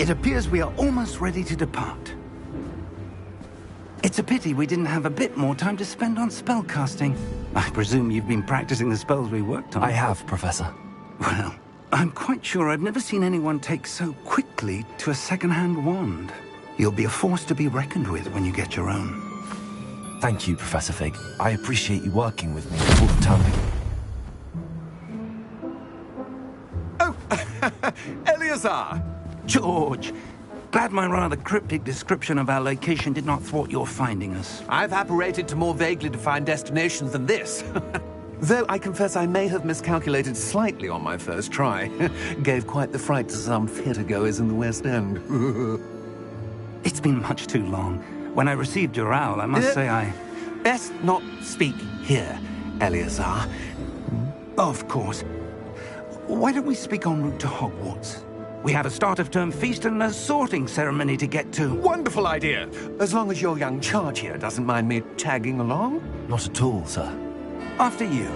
It appears we are almost ready to depart. It's a pity we didn't have a bit more time to spend on spellcasting. I presume you've been practicing the spells we worked on. I have, Professor. Well, I'm quite sure I've never seen anyone take so quickly to a second-hand wand. You'll be a force to be reckoned with when you get your own. Thank you, Professor Fig. I appreciate you working with me all the time. Oh, Eleazar! George! Glad my rather cryptic description of our location did not thwart your finding us. I've apparated to more vaguely defined destinations than this. Though I confess I may have miscalculated slightly on my first try. Gave quite the fright to some theatergoers in the West End. It's been much too long. When I received your owl, I must say I... Best not speak here, Eleazar. Of course. Why don't we speak en route to Hogwarts? We have a start-of-term feast and a sorting ceremony to get to. Wonderful idea! As long as your young charge here doesn't mind me tagging along. Not at all, sir. After you.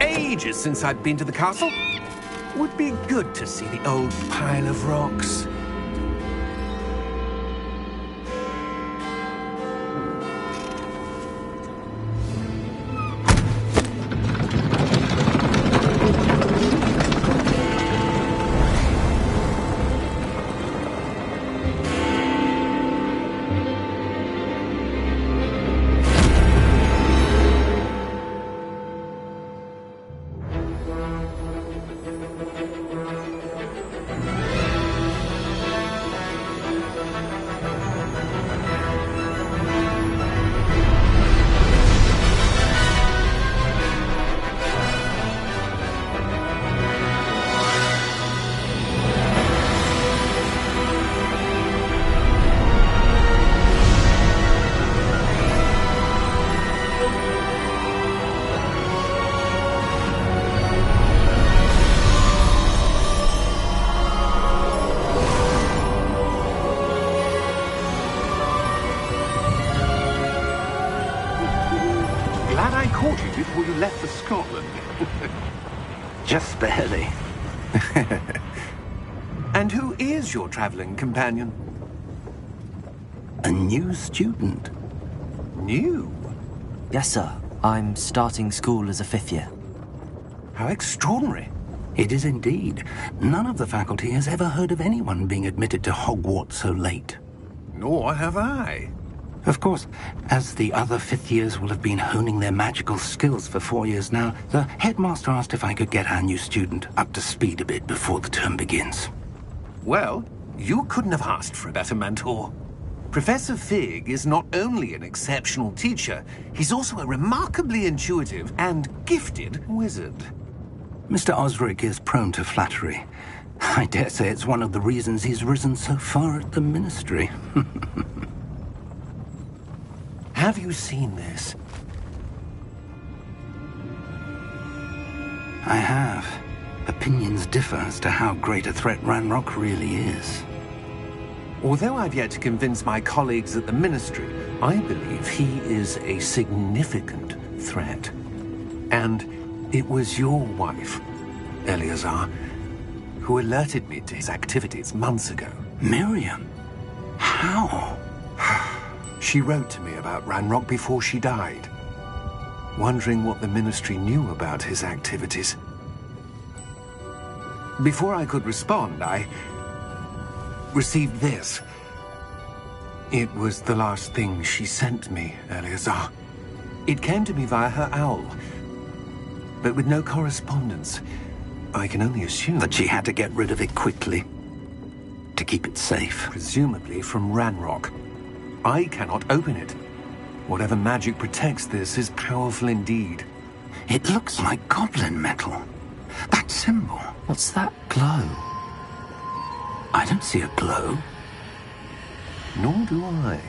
Ages since I've been to the castle. Would be good to see the old pile of rocks. Glad I caught you before you left for Scotland. Just barely. And who is your traveling companion? A new student. New? Yes, sir. I'm starting school as a 5th year. How extraordinary. It is indeed. None of the faculty has ever heard of anyone being admitted to Hogwarts so late. Nor have I. Of course, as the other 5th years will have been honing their magical skills for 4 years now, the headmaster asked if I could get our new student up to speed a bit before the term begins. Well, you couldn't have asked for a better mentor. Professor Fig is not only an exceptional teacher, he's also a remarkably intuitive and gifted wizard. Mr. Osric is prone to flattery. I dare say it's one of the reasons he's risen so far at the Ministry. Have you seen this? I have. Opinions differ as to how great a threat Ranrock really is. Although I've yet to convince my colleagues at the Ministry, I believe he is a significant threat. And it was your wife, Eleazar, who alerted me to his activities months ago. Miriam? How? She wrote to me about Ranrock before she died, wondering what the Ministry knew about his activities. Before I could respond, I received this. It was the last thing she sent me, Eleazar. It came to me via her owl, but with no correspondence. I can only assume That she had to get rid of it quickly, to keep it safe. presumably from Ranrock. I cannot open it. Whatever magic protects this is powerful indeed. It looks like goblin metal. That symbol. What's that glow? I don't see a glow. Nor do I.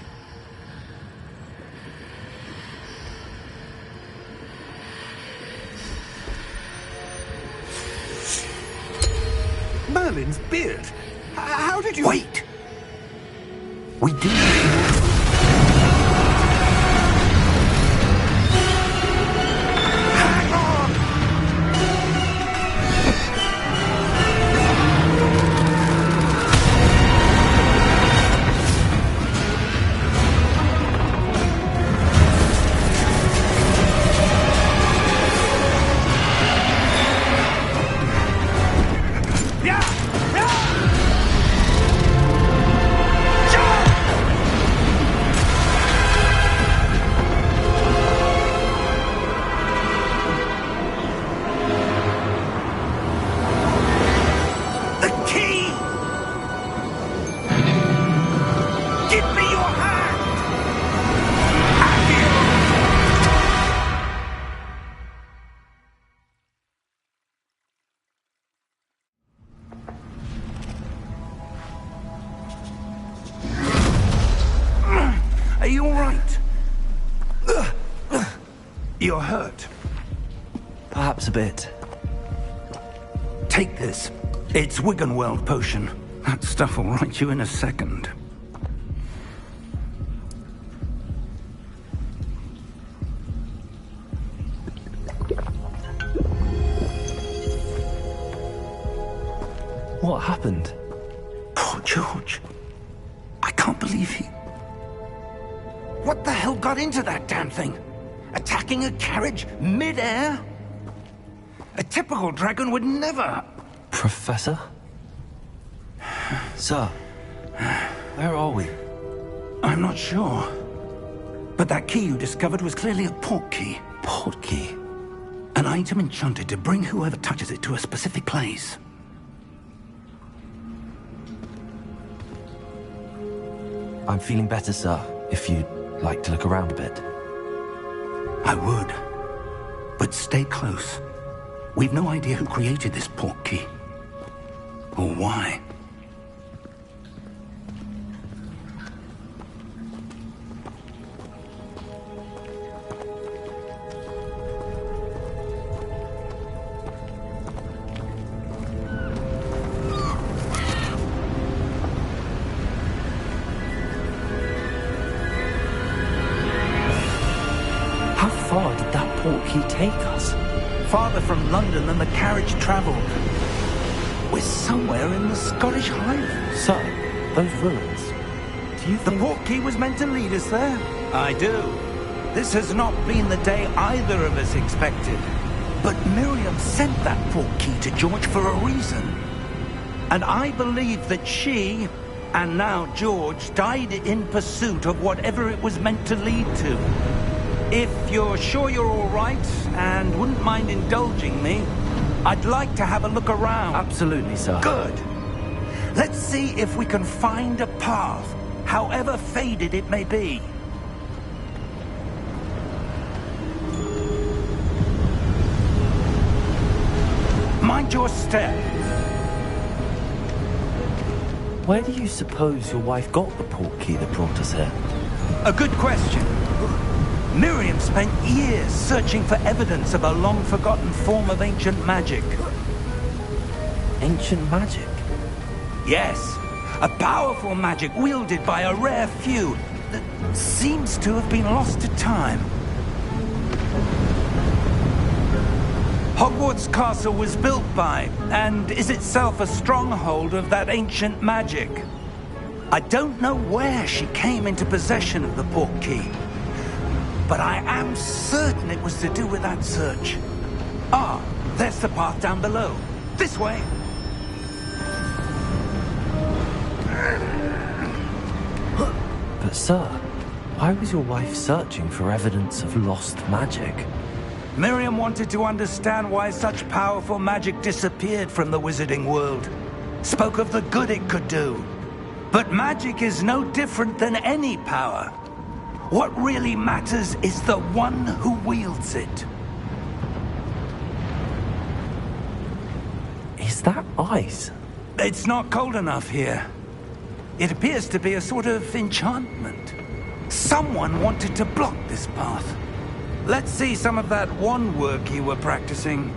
Merlin's beard. How did you... Wait! We do. Hang on! Are you all right? You're hurt. Perhaps a bit. Take this. It's Wiggenweld potion. That stuff will right you in a second. What happened? Poor George. I can't believe he... What the hell got into that damn thing? Attacking a carriage mid-air? A typical dragon would never... Professor? Sir, where are we? I'm not sure. But that key you discovered was clearly a port key. Port key? An item enchanted to bring whoever touches it to a specific place. I'm feeling better, sir, if you'd like to look around a bit. I would. But stay close. We've no idea who created this port key. Or why. How far did that port key take us? Farther from London than the carriage travelled. We're somewhere in the Scottish Highlands. Sir, those ruins. Do you The think... port key was meant to lead us there? I do. This has not been the day either of us expected. But Miriam sent that port key to George for a reason. And I believe that she, and now George, died in pursuit of whatever it was meant to lead to. If you're sure you're all right, and wouldn't mind indulging me, I'd like to have a look around. Absolutely, sir. Good. Let's see if we can find a path, however faded it may be. Mind your step. Where do you suppose your wife got the port key that brought us here? A good question. Miriam spent years searching for evidence of a long-forgotten form of ancient magic. Ancient magic? Yes, a powerful magic wielded by a rare few that seems to have been lost to time. Hogwarts Castle was built by, and is itself a stronghold of that ancient magic. I don't know where she came into possession of the port key, but I am certain it was to do with that search. Ah, there's the path down below. This way. But sir, why was your wife searching for evidence of lost magic? Miriam wanted to understand why such powerful magic disappeared from the wizarding world. Spoke of the good it could do. But magic is no different than any power. What really matters is the one who wields it. Is that ice? It's not cold enough here. It appears to be a sort of enchantment. Someone wanted to block this path. Let's see some of that wand work you were practicing.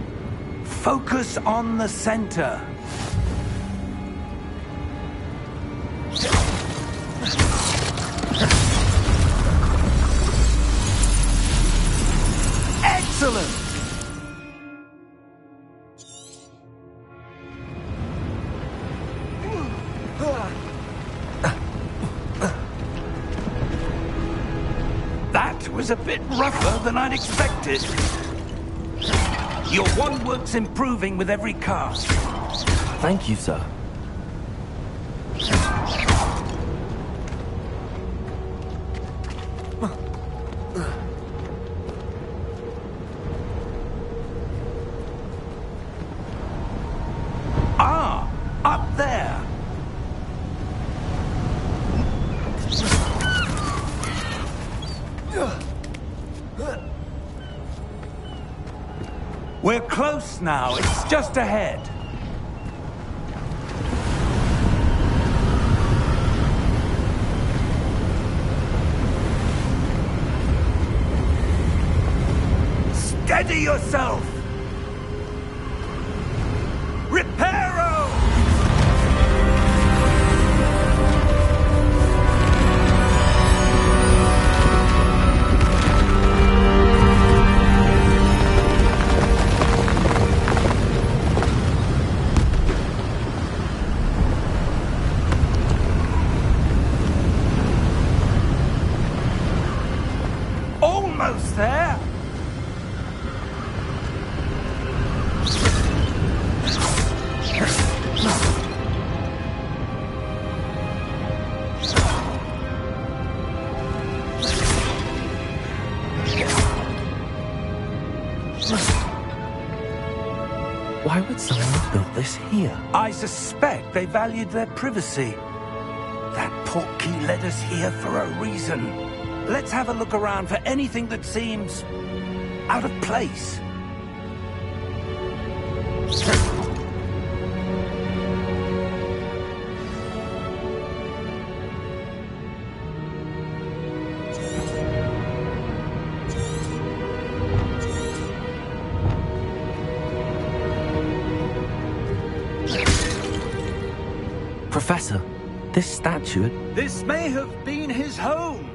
Focus on the center. Excellent! That was a bit rougher than I'd expected. Your wand work's improving with every cast. Thank you, sir. Ah, up there. We're close now. It's just ahead. Steady yourself! Reparo! Almost there! Why would someone have built this here? I suspect they valued their privacy. That portkey led us here for a reason. Let's have a look around for anything that seems out of place. Professor, this statue... This may have been his home.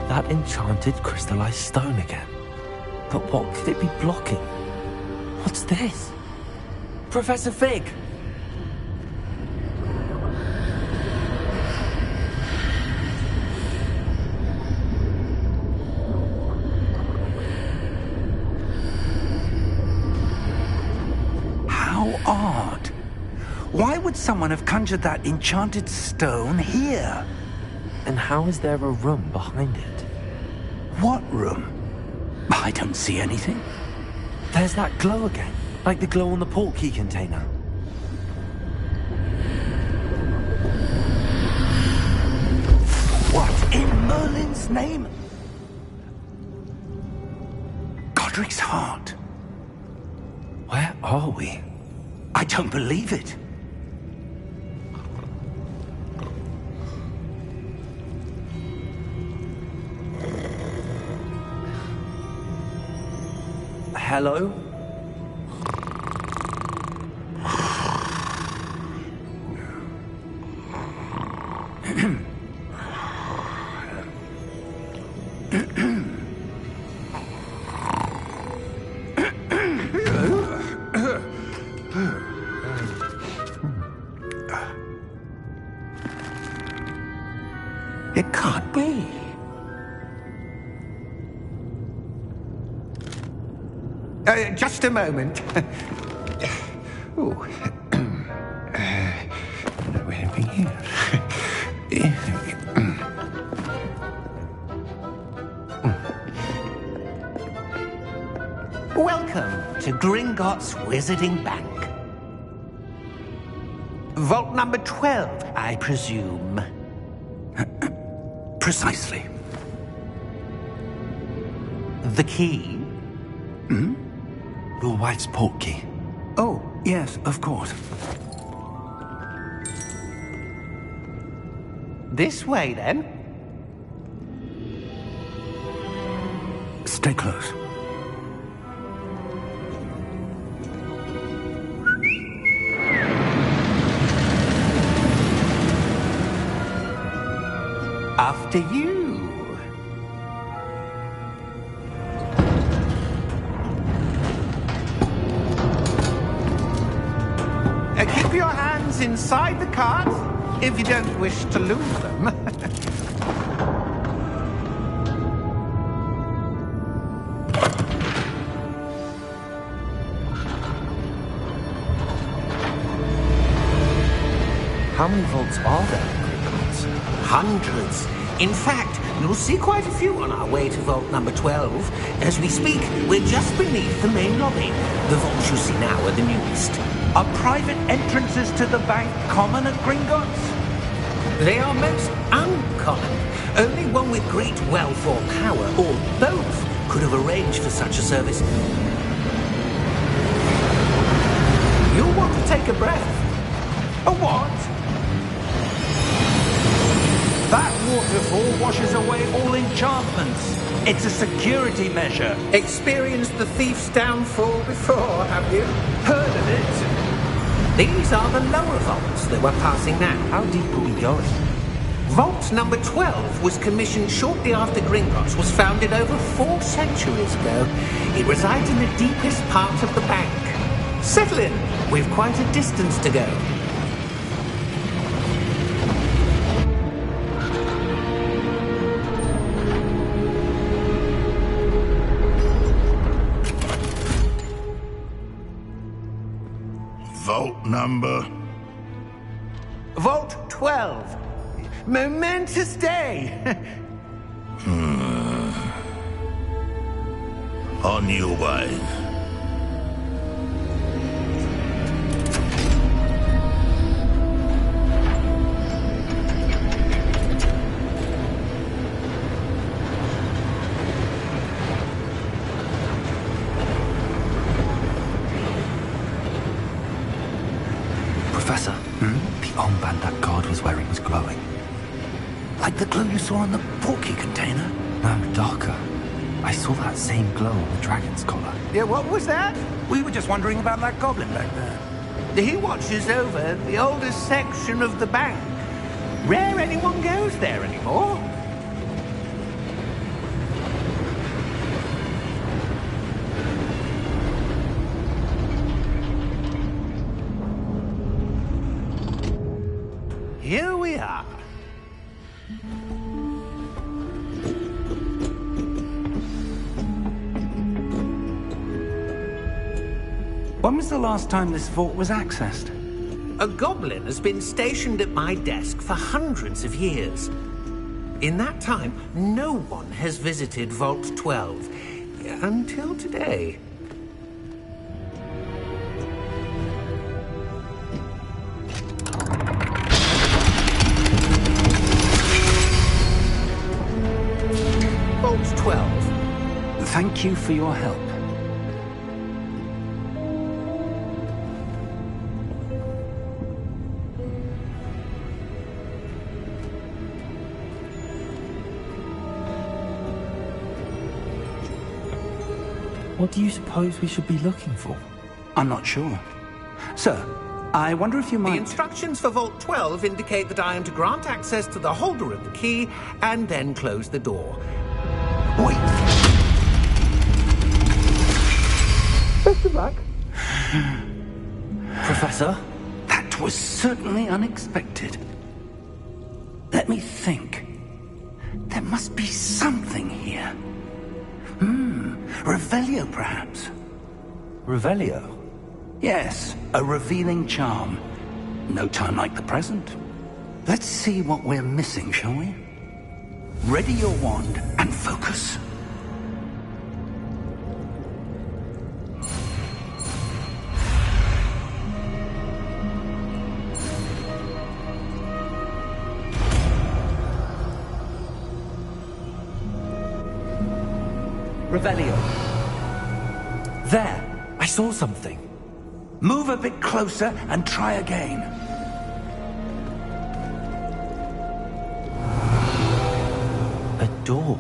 That enchanted crystallized stone again. But what could it be blocking? What's this? Professor Fig! How odd. Why would someone have conjured that enchanted stone here? And how is there a room behind it? What room? I don't see anything. There's that glow again, like the glow on the portkey container. What in Merlin's name? Godric's heart. Where are we? I don't believe it. Hello? It can't be. Just a moment. Oh. Where are we here? Welcome to Gringotts Wizarding Bank. Vault number 12, I presume. Precisely. The key? Your wife's portkey. Oh, yes, of course. This way, then. Stay close. After you. Keep your hands inside the cart if you don't wish to lose them. How many vaults are there in Gringotts? Hundreds. In fact, you'll see quite a few on our way to vault number 12. As we speak, we're just beneath the main lobby. The vaults you see now are the newest. Are private entrances to the bank common at Gringotts? They are most uncommon. Only one with great wealth or power, or both, could have arranged for such a service. You'll want to take a breath. A what? That waterfall washes away all enchantments. It's a security measure. Experienced the thief's downfall before, have you? Heard of it? These are the lower vaults that we're passing now. How deep are we going? Vault number 12 was commissioned shortly after Gringotts was founded over 4 centuries ago. It resides in the deepest part of the bank. Settle in. We've quite a distance to go. Vault number? Vault 12. Momentous day. On your way. Professor, the armband that guard was wearing was glowing. Like the glow you saw on the porky container? No, darker. I saw that same glow on the dragon's collar. Yeah, what was that? We were just wondering about that goblin back there. He watches over the oldest section of the bank. Rare anyone goes there anymore. Here we are. When was the last time this vault was accessed? A goblin has been stationed at my desk for hundreds of years. In that time, no one has visited Vault 12 until today. Vault 12. Thank you for your help. What do you suppose we should be looking for? I'm not sure. Sir, I wonder if you The might... instructions for Vault 12 indicate that I am to grant access to the holder of the key and then close the door. Wait! Best of luck. Professor? That was certainly unexpected. Let me think. There must be something here. Revelio, perhaps? Revelio? Yes, a revealing charm. No time like the present. Let's see what we're missing, shall we? Ready your wand and focus. Revelio. There! I saw something. Move a bit closer and try again. A door.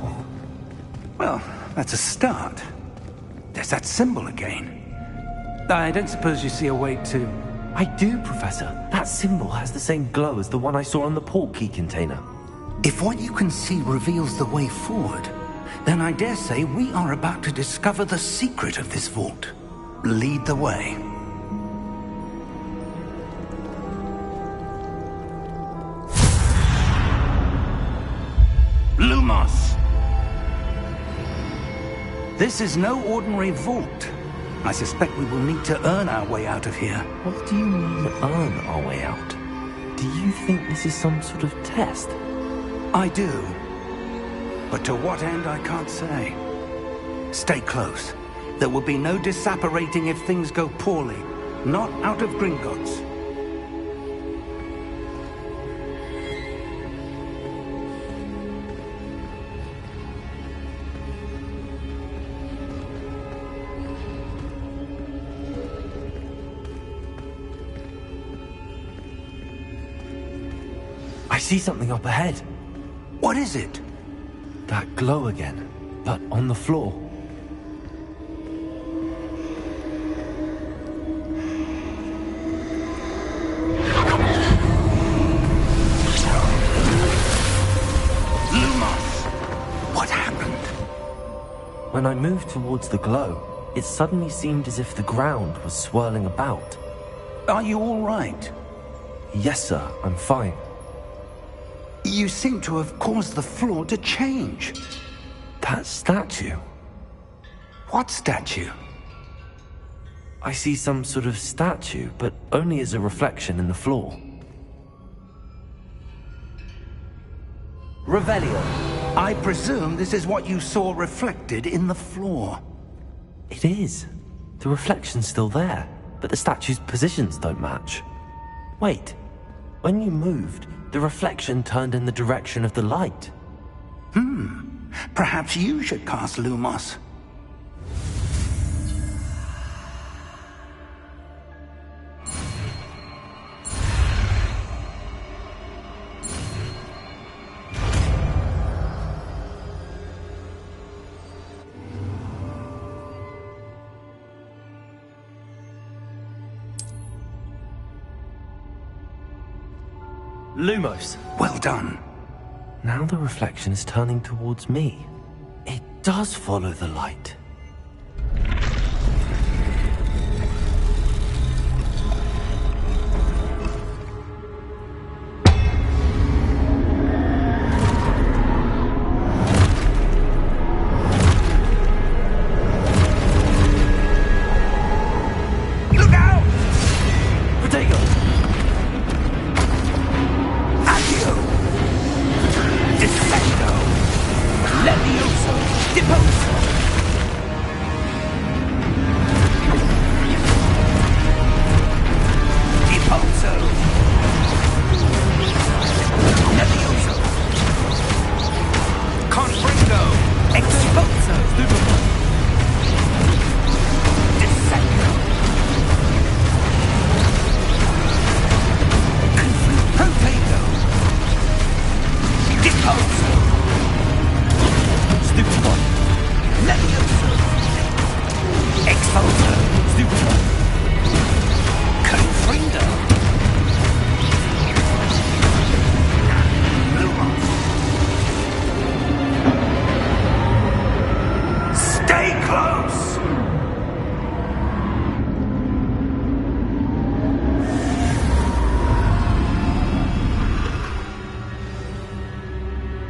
Well, that's a start. There's that symbol again. I don't suppose you see a way to... I do, Professor. That symbol has the same glow as the one I saw on the port key container. If what you can see reveals the way forward, then I dare say we are about to discover the secret of this vault. Lead the way. Lumos! This is no ordinary vault. I suspect we will need to earn our way out of here. What do you mean, earn our way out? Do you think this is some sort of test? I do. But to what end, I can't say. Stay close. There will be no disapparating if things go poorly. Not out of Gringotts. see something up ahead. What is it? That glow again, but on the floor. What happened? When I moved towards the glow, it suddenly seemed as if the ground was swirling about. Are you all right? Yes, sir, I'm fine. You seem to have caused the floor to change. That statue. What statue? I see some sort of statue, but only as a reflection in the floor. Revelio. I presume this is what you saw reflected in the floor. It is. The reflection's still there, but the statue's positions don't match. Wait. When you moved, the reflection turned in the direction of the light. Perhaps you should cast Lumos. Lumos. Well done. Now the reflection is turning towards me. It does follow the light. Look out! Potato! Accio! Defendo! Levioso! Deposo! Deposo! Levioso! Confringo! Exposo! Defendo! Potato! Deposo! Stupid one. Levioso! Exposo! Stupid one. Confrindo! Lumos! Stay close!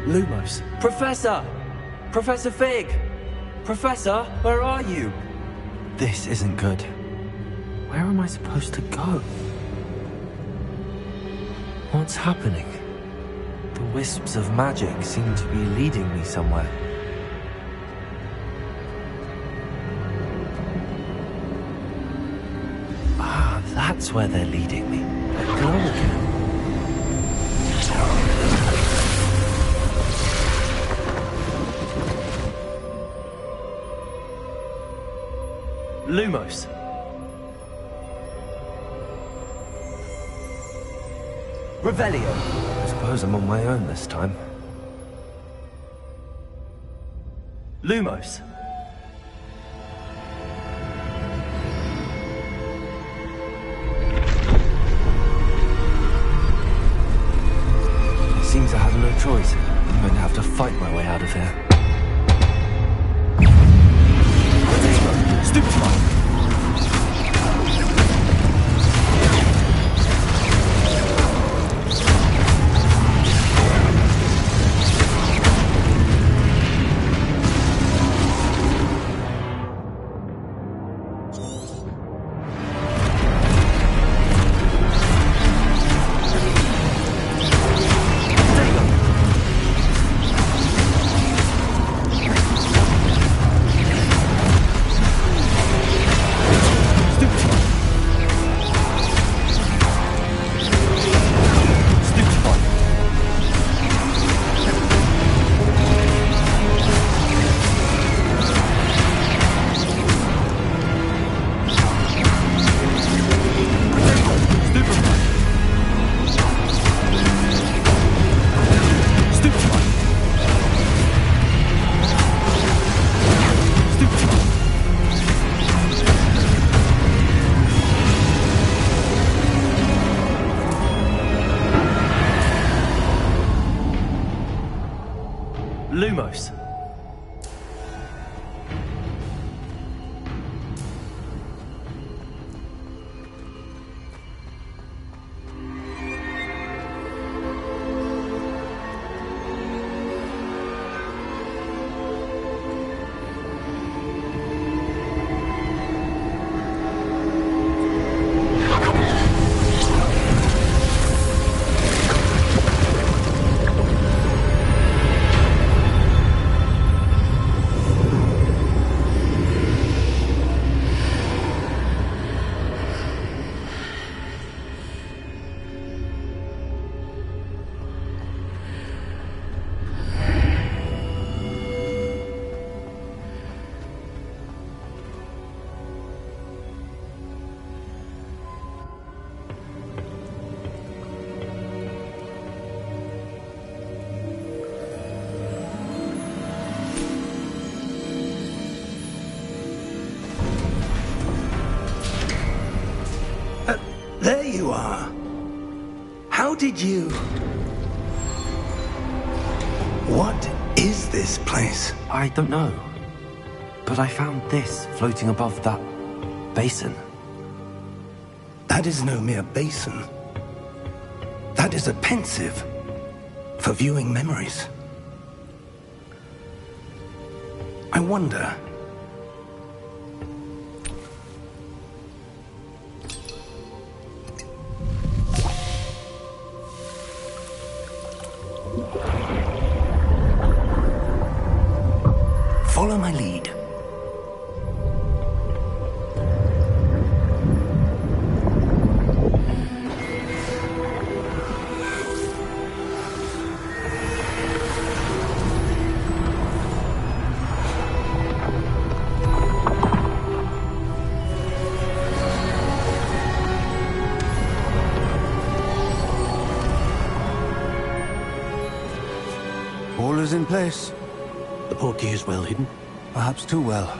Lumos. Professor! Professor Fig! Professor, where are you? This isn't good. Where am I supposed to go? What's happening? The wisps of magic seem to be leading me somewhere. Ah, that's where they're leading me. That glow again. Lumos. Revelio. I suppose I'm on my own this time. Lumos. Seems I have no choice. I'm going to have to fight my way out of here. Stupid one! Lumos. There you are. How did you... What is this place? I don't know. But I found this floating above that basin. That is no mere basin. That is a pensive for viewing memories. I wonder... Follow my lead. All is in place. The portkey is well hidden. Perhaps too well.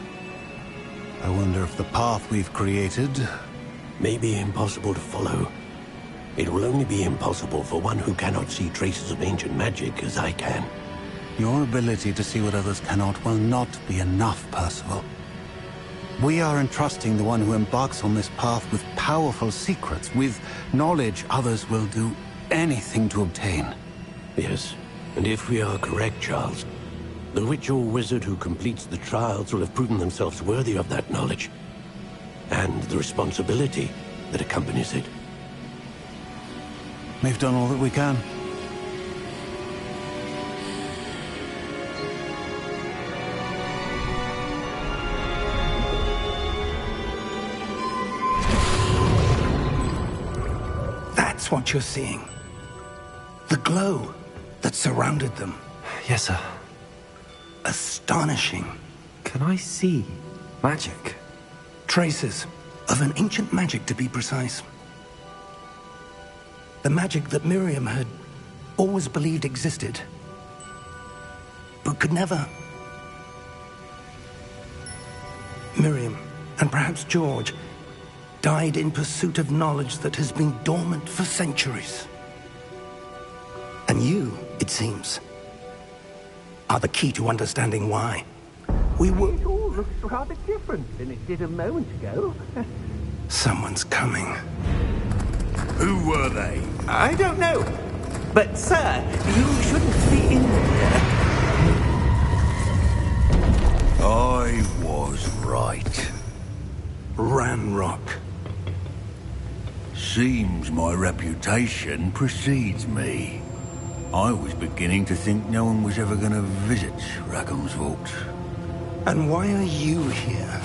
I wonder if the path we've created... May be impossible to follow. It will only be impossible for one who cannot see traces of ancient magic as I can. Your ability to see what others cannot will not be enough, Percival. We are entrusting the one who embarks on this path with powerful secrets, with knowledge others will do anything to obtain. Yes, and if we are correct, Charles, the witch or wizard who completes the trials will have proven themselves worthy of that knowledge, and the responsibility that accompanies it. We've done all that we can. That's what you're seeing. The glow that surrounded them. Yes, sir. Astonishing. Can I see magic? Traces of an ancient magic, to be precise. The magic that Miriam had always believed existed, but could never. Miriam, and perhaps George, died in pursuit of knowledge that has been dormant for centuries. And you, it seems, are the key to understanding why. We will... It all looks rather different than it did a moment ago. Someone's coming. Who were they? I don't know. But, sir, you shouldn't be in here. I was right. Ranrock. Seems my reputation precedes me. I was beginning to think no one was ever going to visit Rackham's vault. And why are you here?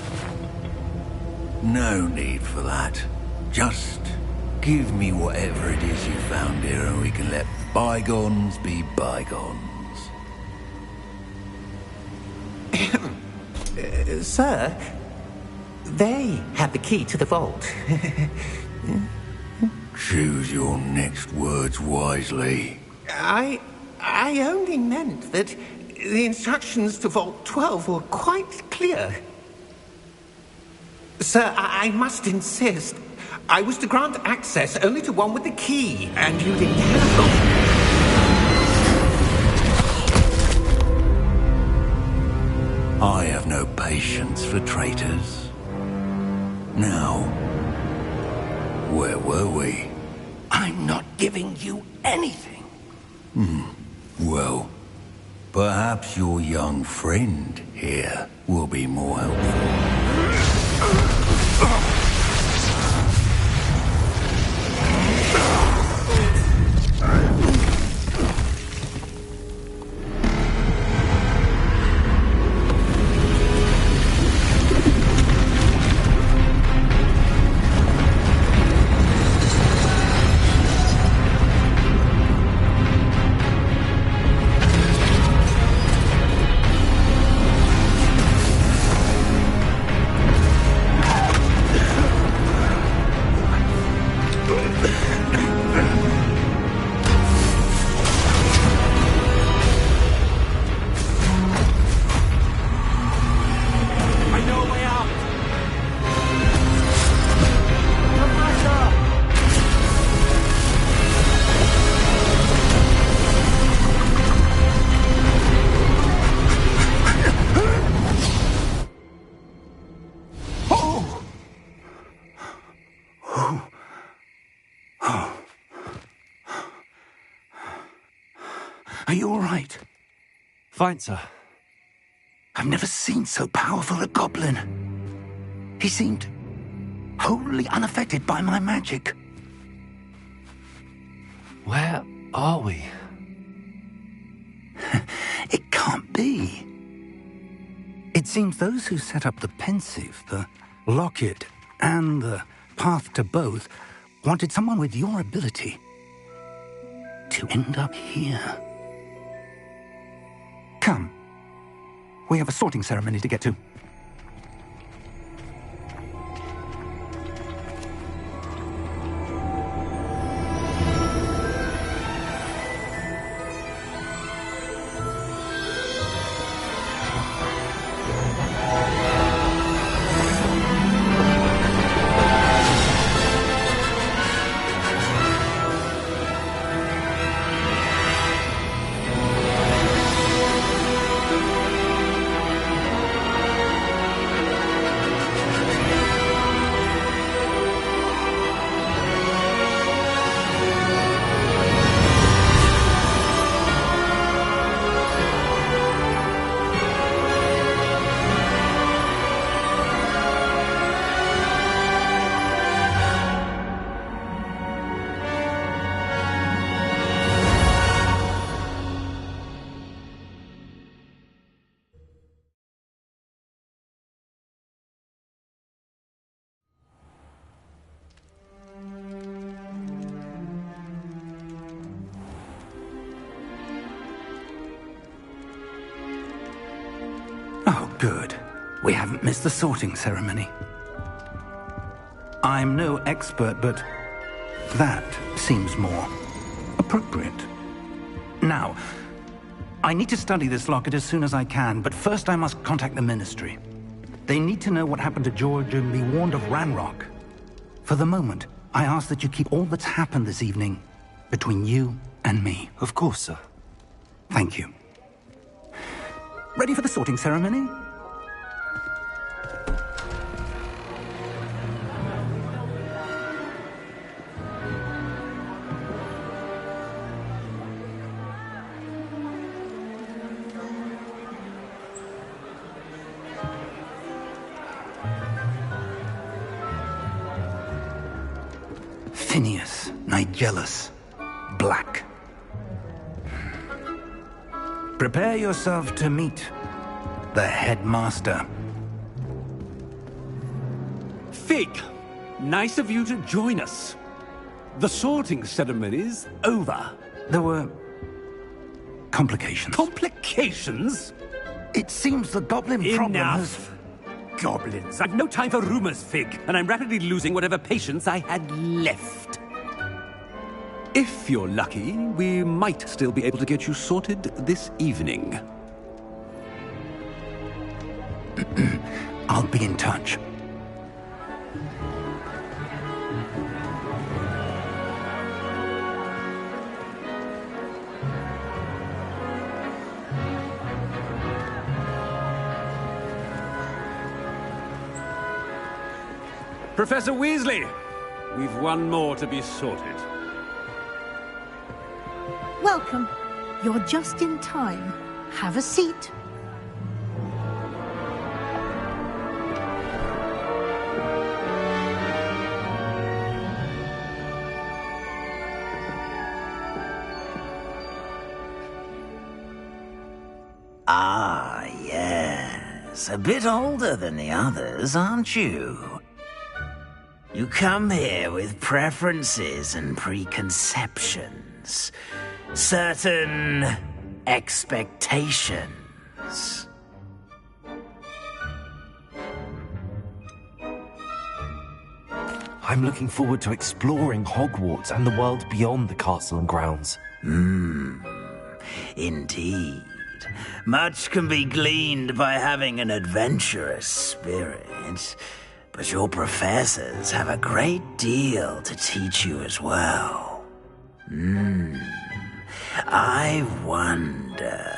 No need for that. Just give me whatever it is you found here and we can let bygones be bygones. Sir, they have the key to the vault. Choose your next words wisely. I only meant that the instructions to Vault 12 were quite clear. Sir, I must insist. I was to grant access only to one with the key, and you didn't have them. patience for traitors. Now, where were we? I'm not giving you anything. Well, perhaps your young friend here will be more helpful. Are you all right? Fine, sir. I've never seen so powerful a goblin. He seemed wholly unaffected by my magic. Where are we? It can't be. It seems those who set up the pensive, the locket, and the path to both wanted someone with your ability to end up here. Come. We have a sorting ceremony to get to. Oh, good. We haven't missed the sorting ceremony. I'm no expert, but that seems more appropriate. Now, I need to study this locket as soon as I can, but first I must contact the Ministry. They need to know what happened to George and be warned of Ranrock. For the moment, I ask that you keep all that's happened this evening between you and me. Of course, sir. Thank you. Ready for the sorting ceremony? Phineas, Nigellus, Black. Prepare yourself to meet the headmaster. Fig, nice of you to join us. The sorting ceremony's over. There were complications. Complications? It seems the goblin problem has... Enough. Goblins. I've no time for rumors, Fig, and I'm rapidly losing whatever patience I had left. If you're lucky, we might still be able to get you sorted this evening. I'll be in touch. Professor Weasley, we've one more to be sorted. Welcome. You're just in time. Have a seat. Ah, yes. A bit older than the others, aren't you? You come here with preferences and preconceptions. Certain expectations. I'm looking forward to exploring Hogwarts and the world beyond the castle and grounds. Indeed. Much can be gleaned by having an adventurous spirit, but your professors have a great deal to teach you as well. I wonder...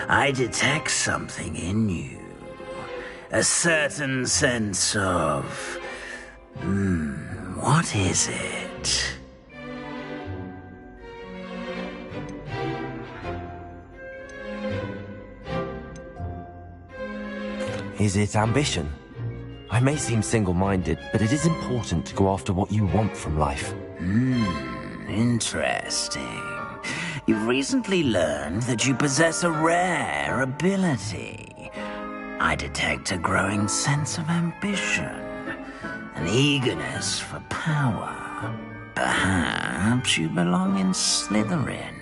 I detect something in you. A certain sense of... what is it? Is it ambition? I may seem single-minded, but it is important to go after what you want from life. Interesting. You've recently learned that you possess a rare ability. I detect a growing sense of ambition, an eagerness for power. Perhaps you belong in Slytherin.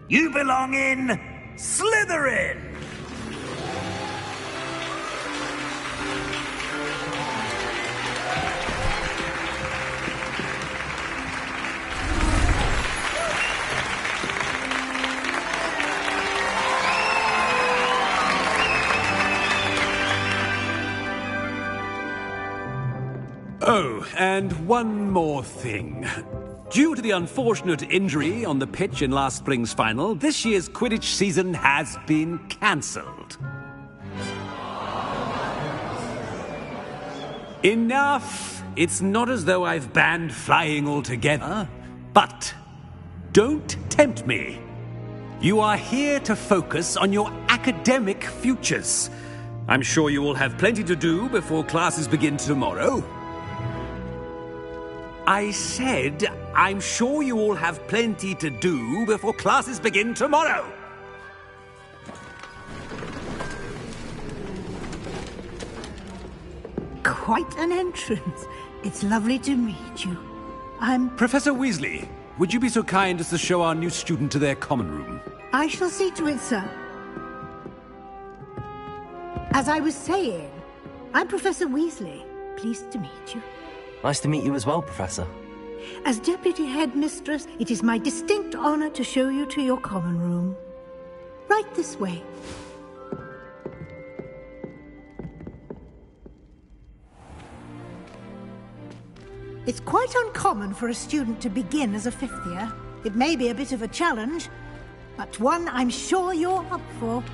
You belong in Slytherin! Oh, and one more thing. Due to the unfortunate injury on the pitch in last spring's final, this year's Quidditch season has been cancelled. Enough! It's not as though I've banned flying altogether, but don't tempt me. You are here to focus on your academic futures. I'm sure you will have plenty to do before classes begin tomorrow. I said, I'm sure you all have plenty to do before classes begin tomorrow. Quite an entrance. It's lovely to meet you. I'm... Professor Weasley, would you be so kind as to show our new student to their common room? I shall see to it, sir. As I was saying, I'm Professor Weasley. Pleased to meet you. Nice to meet you as well, Professor. As Deputy Headmistress, it is my distinct honor to show you to your common room. Right this way. It's quite uncommon for a student to begin as a fifth year. It may be a bit of a challenge, but one I'm sure you're up for.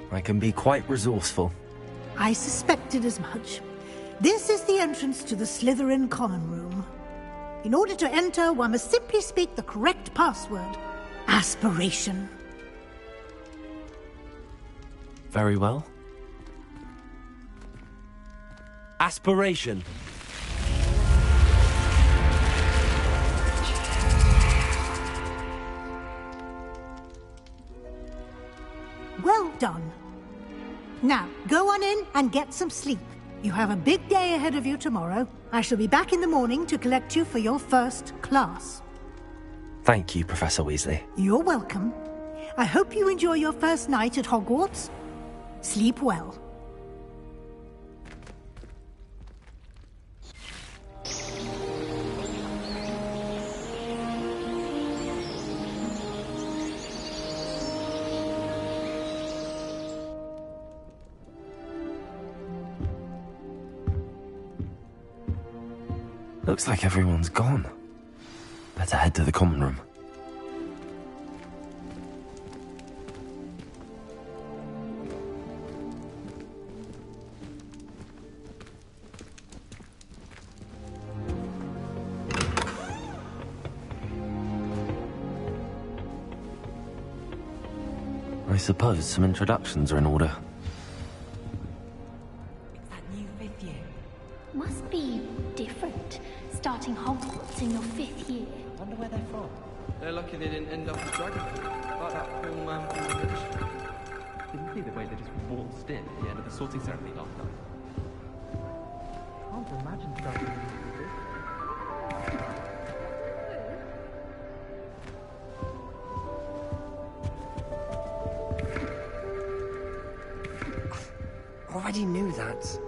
I can be quite resourceful. I suspected as much. This is the entrance to the Slytherin common room. In order to enter, one must simply speak the correct password. Aspiration. Very well. Aspiration. Well done. Now, go on in and get some sleep. You have a big day ahead of you tomorrow. I shall be back in the morning to collect you for your first class. Thank you, Professor Weasley. You're welcome. I hope you enjoy your first night at Hogwarts. Sleep well. Looks like everyone's gone. Better head to the common room. I suppose some introductions are in order. It's that new 5th year. Must be different, starting Hogwarts in your 5th year. Wonder where they're from. They're lucky they didn't end up with dragon. Like that poor man from the village. Didn't see the way they just waltzed in at the end of the sorting ceremony last night. Can't imagine starting in Already knew that.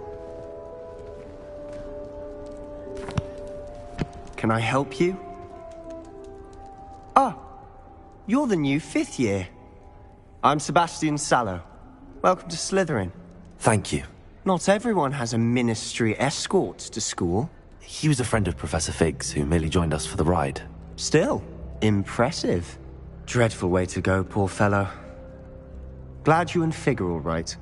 Can I help you? Ah, you're the new 5th year. I'm Sebastian Sallow. Welcome to Slytherin. Thank you. Not everyone has a ministry escort to school. He was a friend of Professor Fig's who merely joined us for the ride. Still, impressive. Dreadful way to go, poor fellow. Glad you and Fig are all right.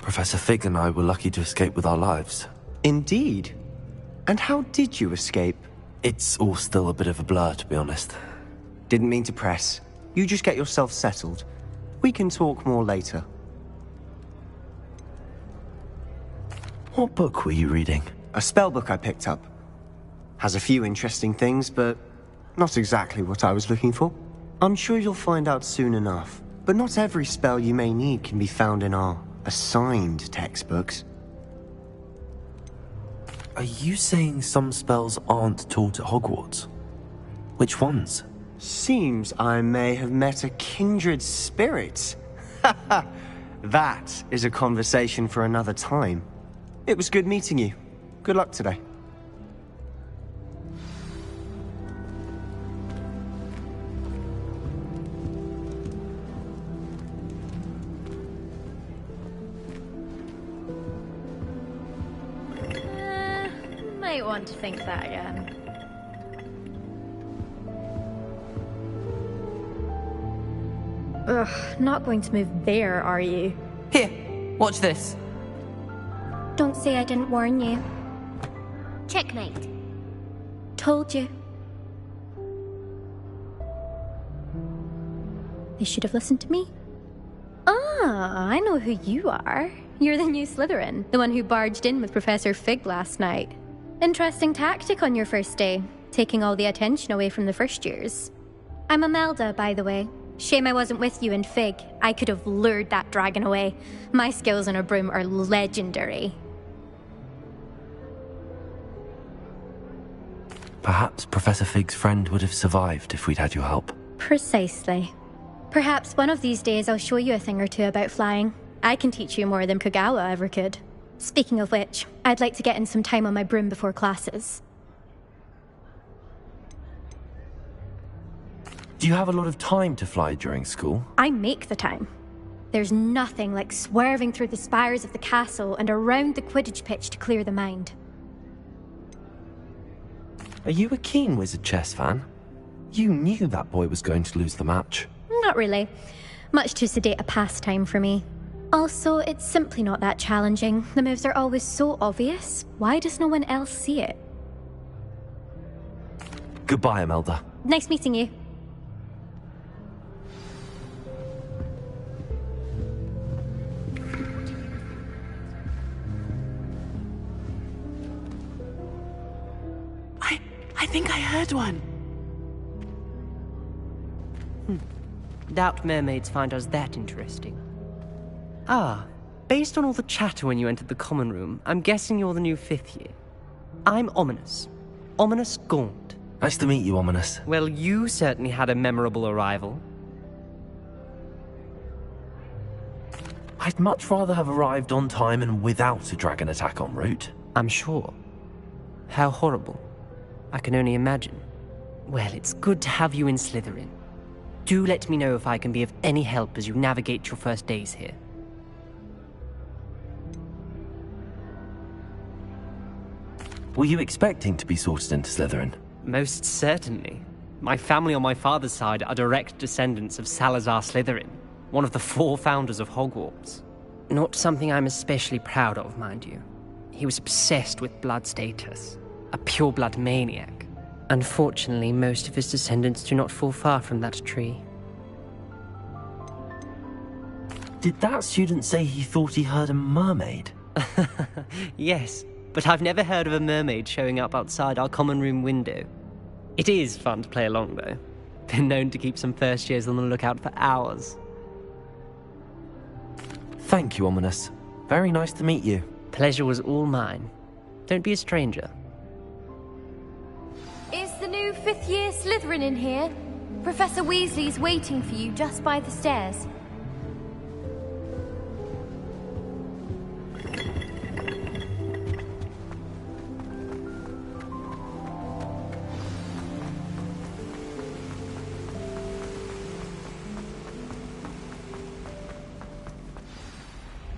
Professor Fig and I were lucky to escape with our lives. Indeed. And how did you escape? It's all still a bit of a blur, to be honest. Didn't mean to press. You just get yourself settled. We can talk more later. What book were you reading? A spellbook I picked up. Has a few interesting things, but not exactly what I was looking for. I'm sure you'll find out soon enough. But not every spell you may need can be found in our assigned textbooks. Are you saying some spells aren't taught at Hogwarts? Which ones? Seems I may have met a kindred spirit. That is a conversation for another time. It was good meeting you. Good luck today. Might want to think that again. Ugh, not going to move there, are you? Here, watch this. Don't say I didn't warn you. Checkmate. Told you. They should have listened to me. Ah, I know who you are. You're the new Slytherin, the one who barged in with Professor Fig last night. Interesting tactic on your first day, taking all the attention away from the first years. I'm Imelda, by the way. Shame I wasn't with you in Fig. I could have lured that dragon away. My skills on a broom are legendary. Perhaps Professor Fig's friend would have survived if we'd had your help. Precisely. Perhaps one of these days I'll show you a thing or two about flying. I can teach you more than Kogawa ever could. Speaking of which, I'd like to get in some time on my broom before classes. Do you have a lot of time to fly during school? I make the time. There's nothing like swerving through the spires of the castle and around the Quidditch pitch to clear the mind. Are you a keen Wizard chess fan? You knew that boy was going to lose the match. Not really. Much too sedate a pastime for me. Also, it's simply not that challenging. The moves are always so obvious. Why does no one else see it? Goodbye, Imelda. Nice meeting you. I think I heard one. Doubt mermaids find us that interesting. Ah, based on all the chatter when you entered the common room, I'm guessing you're the new 5th year. I'm Ominous. Ominous Gaunt. Nice to meet you, Ominous. Well, you certainly had a memorable arrival. I'd much rather have arrived on time and without a dragon attack en route. I'm sure. How horrible. I can only imagine. Well, it's good to have you in Slytherin. Do let me know if I can be of any help as you navigate your first days here. Were you expecting to be sorted into Slytherin? Most certainly. My family on my father's side are direct descendants of Salazar Slytherin, one of the 4 founders of Hogwarts. Not something I'm especially proud of, mind you. He was obsessed with blood status, a pure-blood maniac. Unfortunately, most of his descendants do not fall far from that tree. Did that student say he thought he heard a mermaid? Yes, but I've never heard of a mermaid showing up outside our common room window. It is fun to play along, though. Been known to keep some first years on the lookout for hours. Thank you, Ominous. Very nice to meet you. Pleasure was all mine. Don't be a stranger. Is the new 5th year Slytherin in here? Professor Weasley's waiting for you just by the stairs.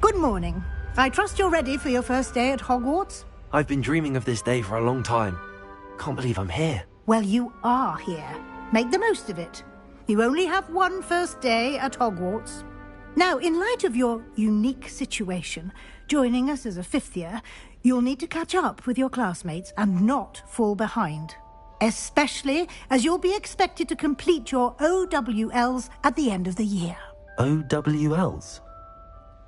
Good morning. I trust you're ready for your first day at Hogwarts? I've been dreaming of this day for a long time. Can't believe I'm here. Well, you are here. Make the most of it. You only have one first day at Hogwarts. Now, in light of your unique situation, joining us as a 5th year, you'll need to catch up with your classmates and not fall behind. Especially as you'll be expected to complete your OWLs at the end of the year. OWLs?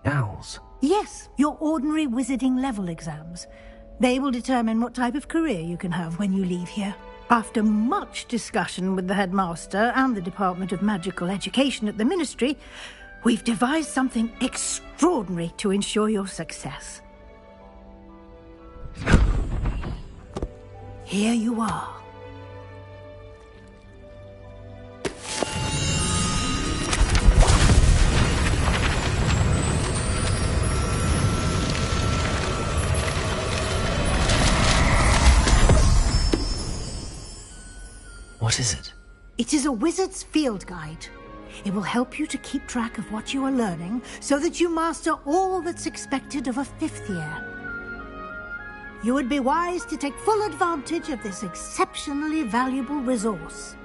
Owls? Yes, your ordinary wizarding level exams. They will determine what type of career you can have when you leave here. After much discussion with the headmaster and the Department of Magical Education at the Ministry, we've devised something extraordinary to ensure your success. Here you are. What is it? It is a wizard's field guide. It will help you to keep track of what you are learning so that you master all that's expected of a 5th year. You would be wise to take full advantage of this exceptionally valuable resource.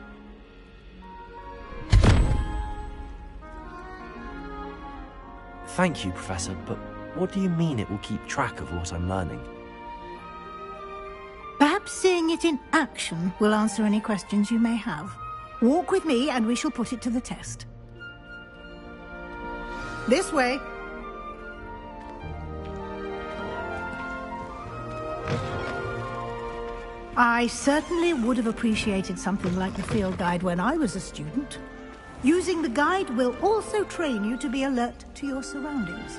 Thank you, Professor, but what do you mean it will keep track of what I'm learning? Perhaps seeing it in action will answer any questions you may have. Walk with me and we shall put it to the test. This way. I certainly would have appreciated something like the field guide when I was a student. Using the guide will also train you to be alert to your surroundings.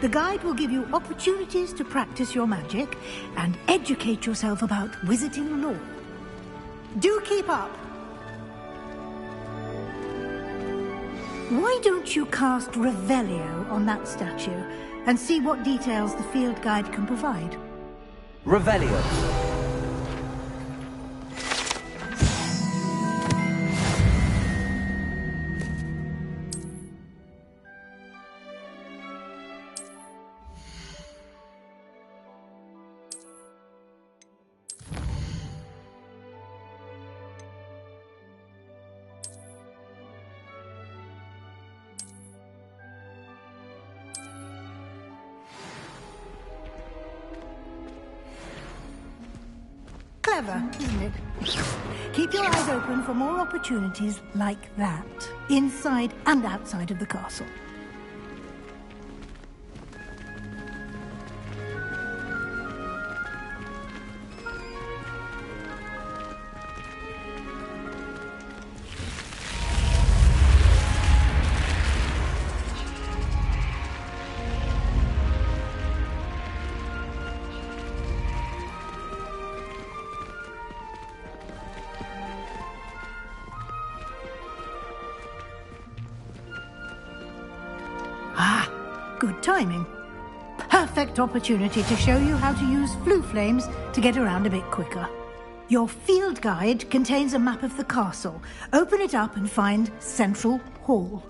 The guide will give you opportunities to practice your magic and educate yourself about wizarding lore. Do keep up! Why don't you cast Revelio on that statue and see what details the field guide can provide? Revelio. Clever, isn't it? Keep your eyes open for more opportunities like that, inside and outside of the castle. Good timing. Perfect opportunity to show you how to use flue flames to get around a bit quicker. Your field guide contains a map of the castle. Open it up and find Central Hall.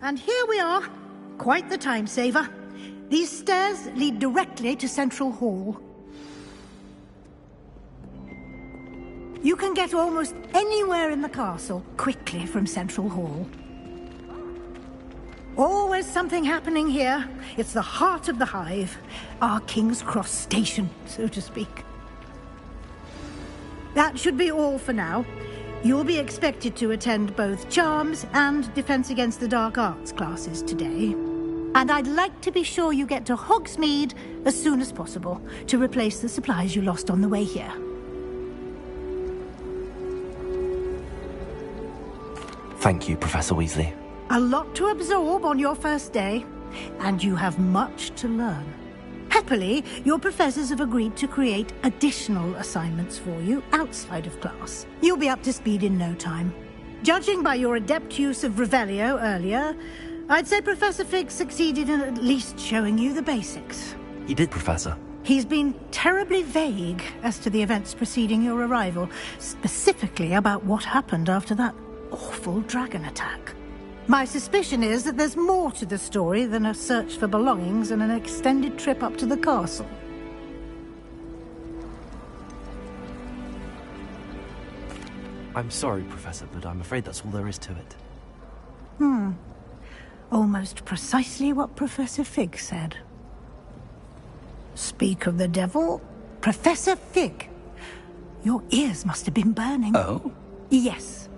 And here we are. Quite the time saver. These stairs lead directly to Central Hall. You can get almost anywhere in the castle quickly from Central Hall. Always something happening here. It's the heart of the hive. Our King's Cross station, so to speak. That should be all for now. You'll be expected to attend both Charms and Defense Against the Dark Arts classes today. And I'd like to be sure you get to Hogsmeade as soon as possible to replace the supplies you lost on the way here. Thank you, Professor Weasley. A lot to absorb on your first day, and you have much to learn. Happily, your professors have agreed to create additional assignments for you outside of class. You'll be up to speed in no time. Judging by your adept use of Revelio earlier, I'd say Professor Fig succeeded in at least showing you the basics. He did, Professor. He's been terribly vague as to the events preceding your arrival, specifically about what happened after that awful dragon attack. My suspicion is that there's more to the story than a search for belongings and an extended trip up to the castle. I'm sorry, Professor, but I'm afraid that's all there is to it. Almost precisely what Professor Fig said. Speak of the devil, Professor Fig. Your ears must have been burning. Oh? Yes.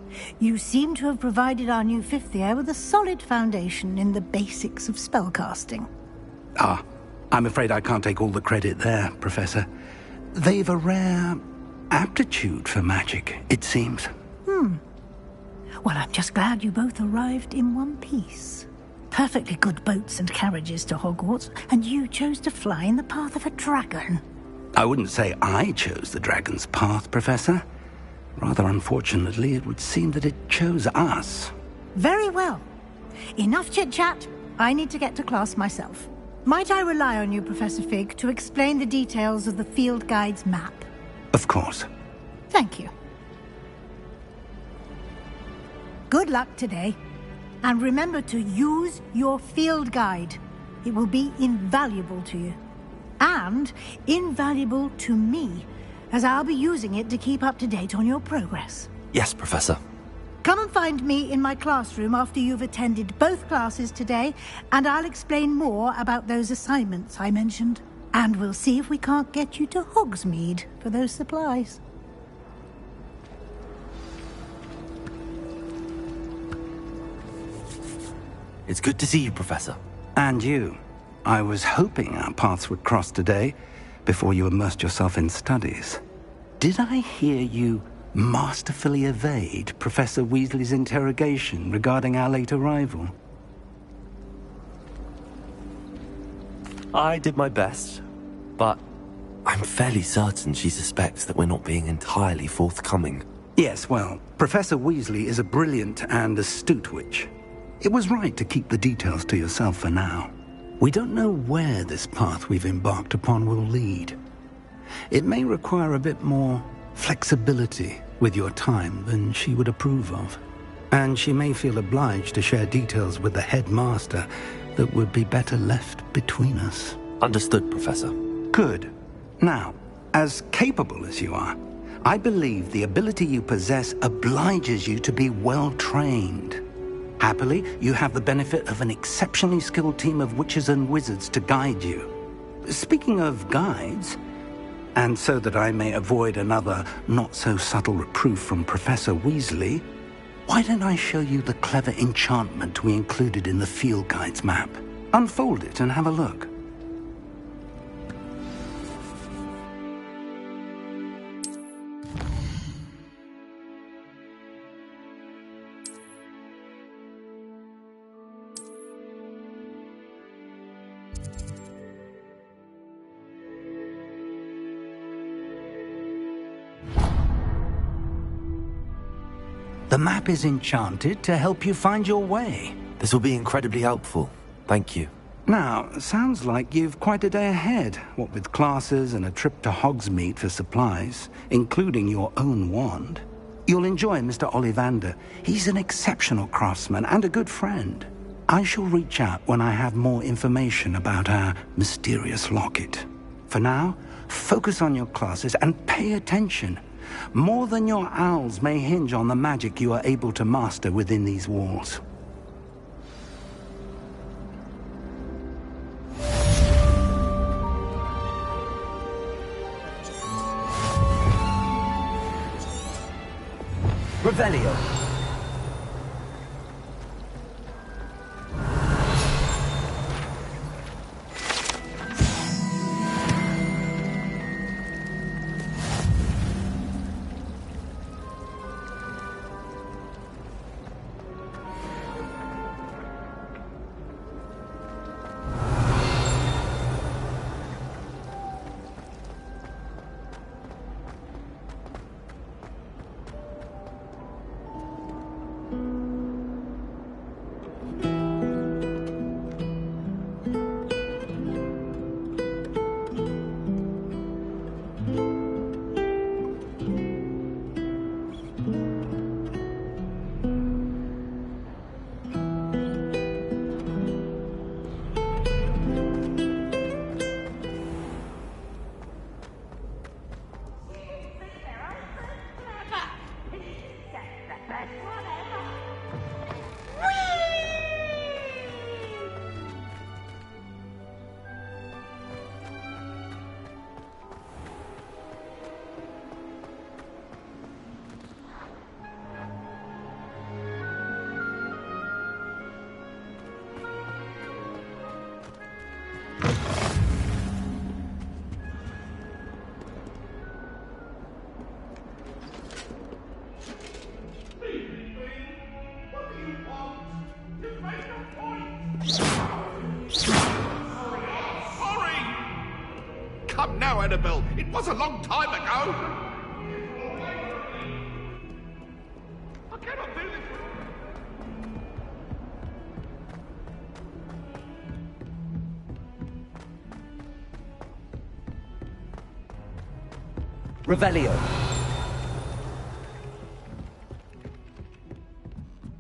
You seem to have provided our new fifth year with a solid foundation in the basics of spellcasting. Ah, I'm afraid I can't take all the credit there, Professor. They've a rare aptitude for magic, it seems. Well, I'm just glad you both arrived in one piece. Perfectly good boats and carriages to Hogwarts, and you chose to fly in the path of a dragon. I wouldn't say I chose the dragon's path, Professor. Rather unfortunately, it would seem that it chose us. Very well. Enough chit-chat. I need to get to class myself. Might I rely on you, Professor Fig, to explain the details of the field guide's map? Of course. Thank you. Good luck today. And remember to use your field guide. It will be invaluable to you. And invaluable to me, as I'll be using it to keep up to date on your progress. Yes, Professor. Come and find me in my classroom after you've attended both classes today, and I'll explain more about those assignments I mentioned. And we'll see if we can't get you to Hogsmeade for those supplies. It's good to see you, Professor. And you. I was hoping our paths would cross today, before you immersed yourself in studies. Did I hear you masterfully evade Professor Weasley's interrogation regarding our late arrival? I did my best, but I'm fairly certain she suspects that we're not being entirely forthcoming. Yes, well, Professor Weasley is a brilliant and astute witch. It was right to keep the details to yourself for now. We don't know where this path we've embarked upon will lead. It may require a bit more flexibility with your time than she would approve of. And she may feel obliged to share details with the headmaster that would be better left between us. Understood, Professor. Good. Now, as capable as you are, I believe the ability you possess obliges you to be well-trained. Happily, you have the benefit of an exceptionally skilled team of witches and wizards to guide you. Speaking of guides, and so that I may avoid another not-so-subtle reproof from Professor Weasley, why don't I show you the clever enchantment we included in the field guide's map? Unfold it and have a look. The map is enchanted to help you find your way. This will be incredibly helpful. Thank you. Now, sounds like you've quite a day ahead, what with classes and a trip to Hogsmeade for supplies, including your own wand. You'll enjoy Mr. Ollivander. He's an exceptional craftsman and a good friend. I shall reach out when I have more information about our mysterious locket. For now, focus on your classes and pay attention. More than your owls may hinge on the magic you are able to master within these walls. Revelio. Come now, Annabelle. It was a long time ago. I cannot do this. Revelio.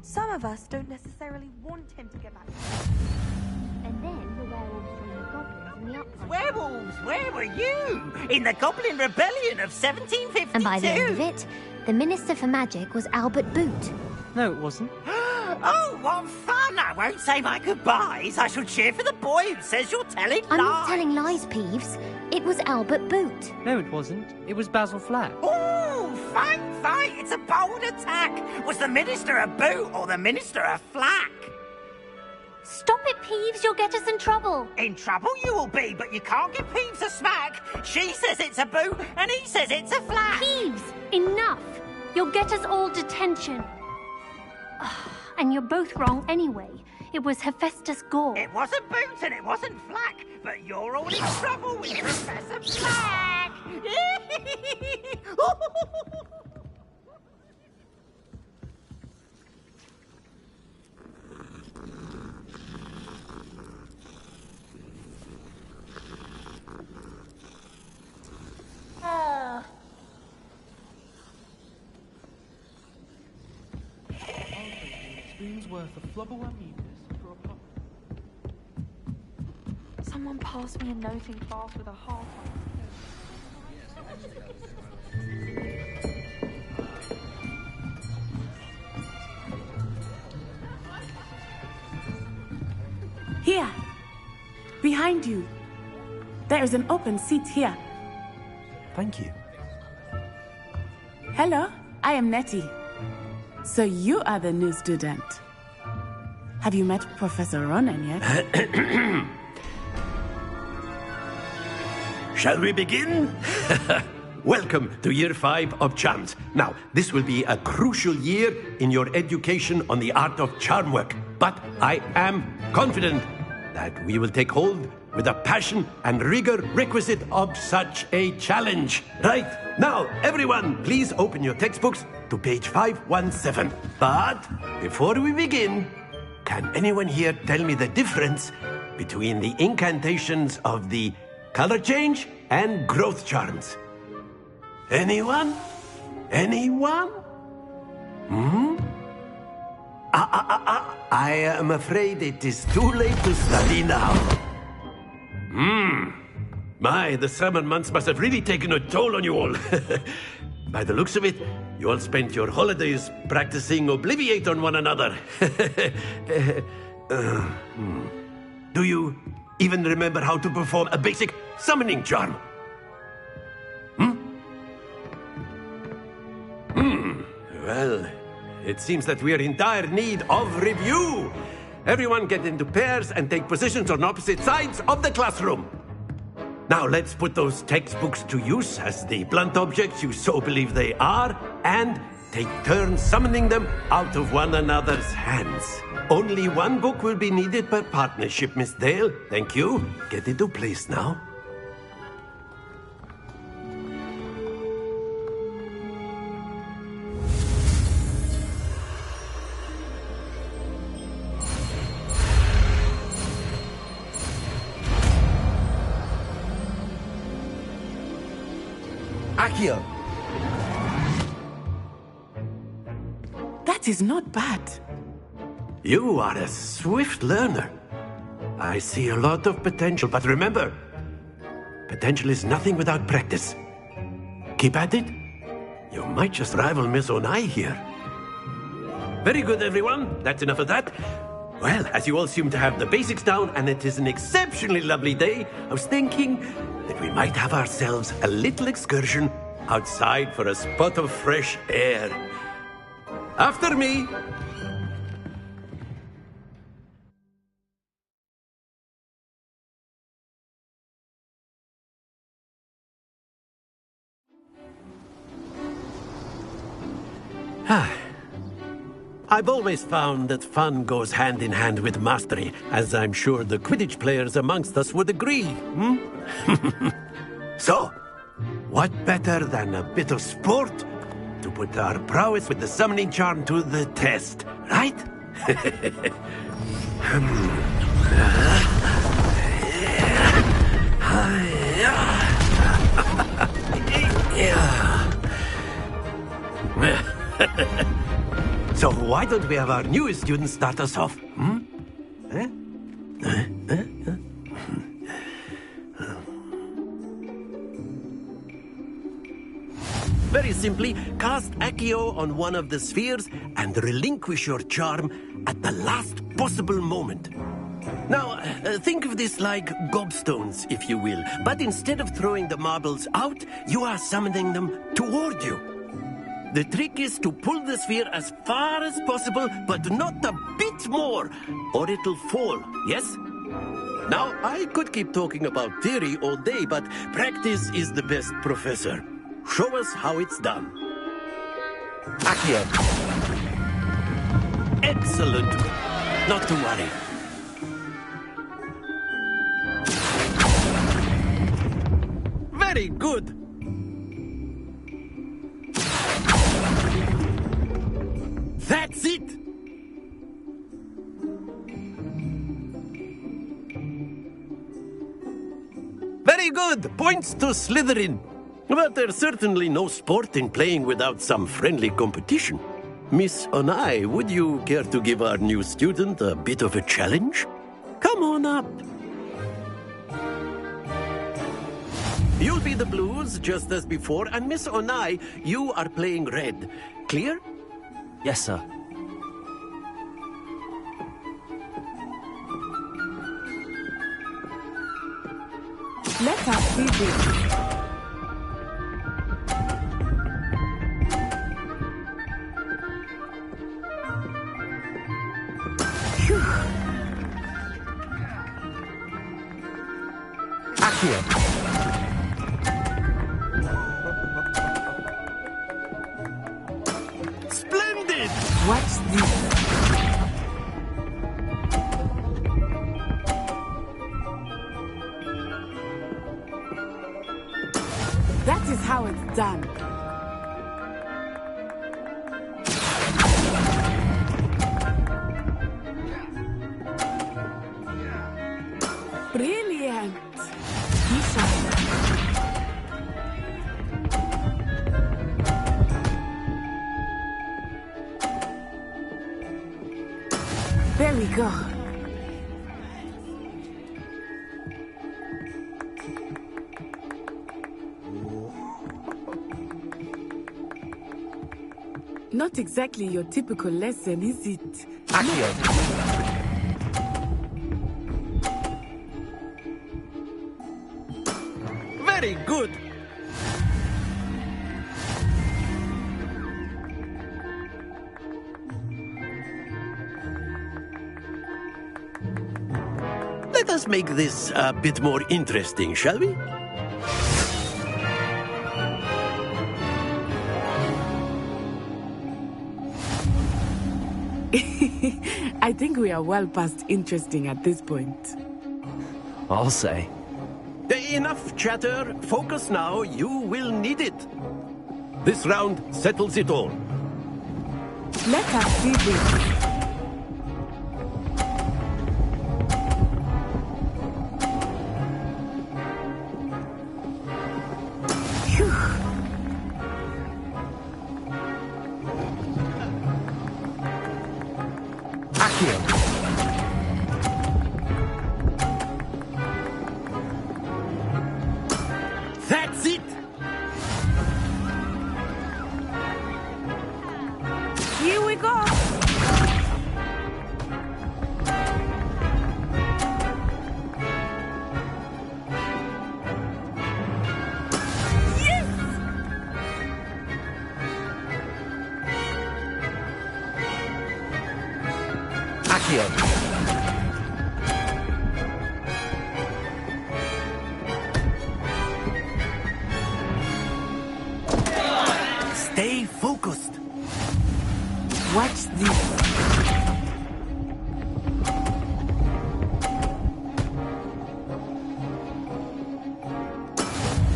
Some of us don't necessarily want him to get back. And then the werewolves joined the goblins in the uprising. Werewolves, where were you? In the Goblin Rebellion of 1752. And by the end of it, the Minister for Magic was Albert Boot. No, it wasn't. Oh, what fun! I won't say my goodbyes. I shall cheer for the boy who says you're telling lies. I'm not telling lies, Peeves. It was Albert Boot. No, it wasn't. It was Basil Flack. Oh, fight! It's a bold attack. Was the Minister a boot or the Minister a flack? Stop it, Peeves. You'll get us in trouble. In trouble you will be, but you can't give Peeves a smack. She says it's a boot and he says it's a flack. Peeves, enough. You'll get us all detention. And you're both wrong anyway. It was Hephaestus Gore. It wasn't boot and it wasn't flack, but you're all in trouble with Professor Flack. Worth a flubber for a pop. Someone passed me a noting fast with a heart on. Here! Behind you! There is an open seat here. Thank you. Hello, I am Nettie. So you are the new student. Have you met Professor Ronan yet? Shall we begin? Welcome to Year 5 of Charms. Now, this will be a crucial year in your education on the art of charm work. But I am confident that we will take hold with the passion and rigor requisite of such a challenge. Right, now, everyone, please open your textbooks to page 517. But before we begin, can anyone here tell me the difference between the incantations of the color change and growth charms? Anyone? Anyone? I am afraid it is too late to study now. My, the summer months must have really taken a toll on you all. By the looks of it, you all spent your holidays practicing Obliviate on one another. Do you even remember how to perform a basic summoning charm? Well, it seems that we are in dire need of review. Everyone get into pairs and take positions on opposite sides of the classroom. Now let's put those textbooks to use as the blunt objects you so believe they are, and take turns summoning them out of one another's hands. Only one book will be needed per partnership, Miss Dale. Thank you. Get into place now. Accio! That is not bad. You are a swift learner. I see a lot of potential, but remember, potential is nothing without practice. Keep at it. You might just rival Miss Onai here. Very good, everyone. That's enough of that. Well, as you all seem to have the basics down, and it is an exceptionally lovely day, I was thinking that we might have ourselves a little excursion outside for a spot of fresh air. After me. I've always found that fun goes hand in hand with mastery, as I'm sure the Quidditch players amongst us would agree. So, what better than a bit of sport to put our prowess with the summoning charm to the test, right? So why don't we have our newest student start us off? Very simply, cast Accio on one of the spheres and relinquish your charm at the last possible moment. Now, think of this like gobstones, if you will, but instead of throwing the marbles out, you are summoning them toward you. The trick is to pull the sphere as far as possible, but not a bit more, or it'll fall, yes? Now, I could keep talking about theory all day, but practice is the best professor. Show us how it's done. Accio! Excellent. Not to worry. Very good. That's it! Very good! Points to Slytherin. But there's certainly no sport in playing without some friendly competition. Miss Onai, would you care to give our new student a bit of a challenge? Come on up. You'll be the blues, just as before, and Miss Onai, you are playing red. Clear? Yes, sir. Let us see this. Accio! Splendid! Watch this. That is how it's done. Brilliant! Misha. There we go. Not exactly your typical lesson, is it? Accio. Very good. Let us make this a bit more interesting, shall we? I think we are well past interesting at this point. I'll say. Enough chatter. Focus now. You will need it. This round settles it all. Let us see this. That's it! Here we go! Yes! Accio. Stay focused. Watch this.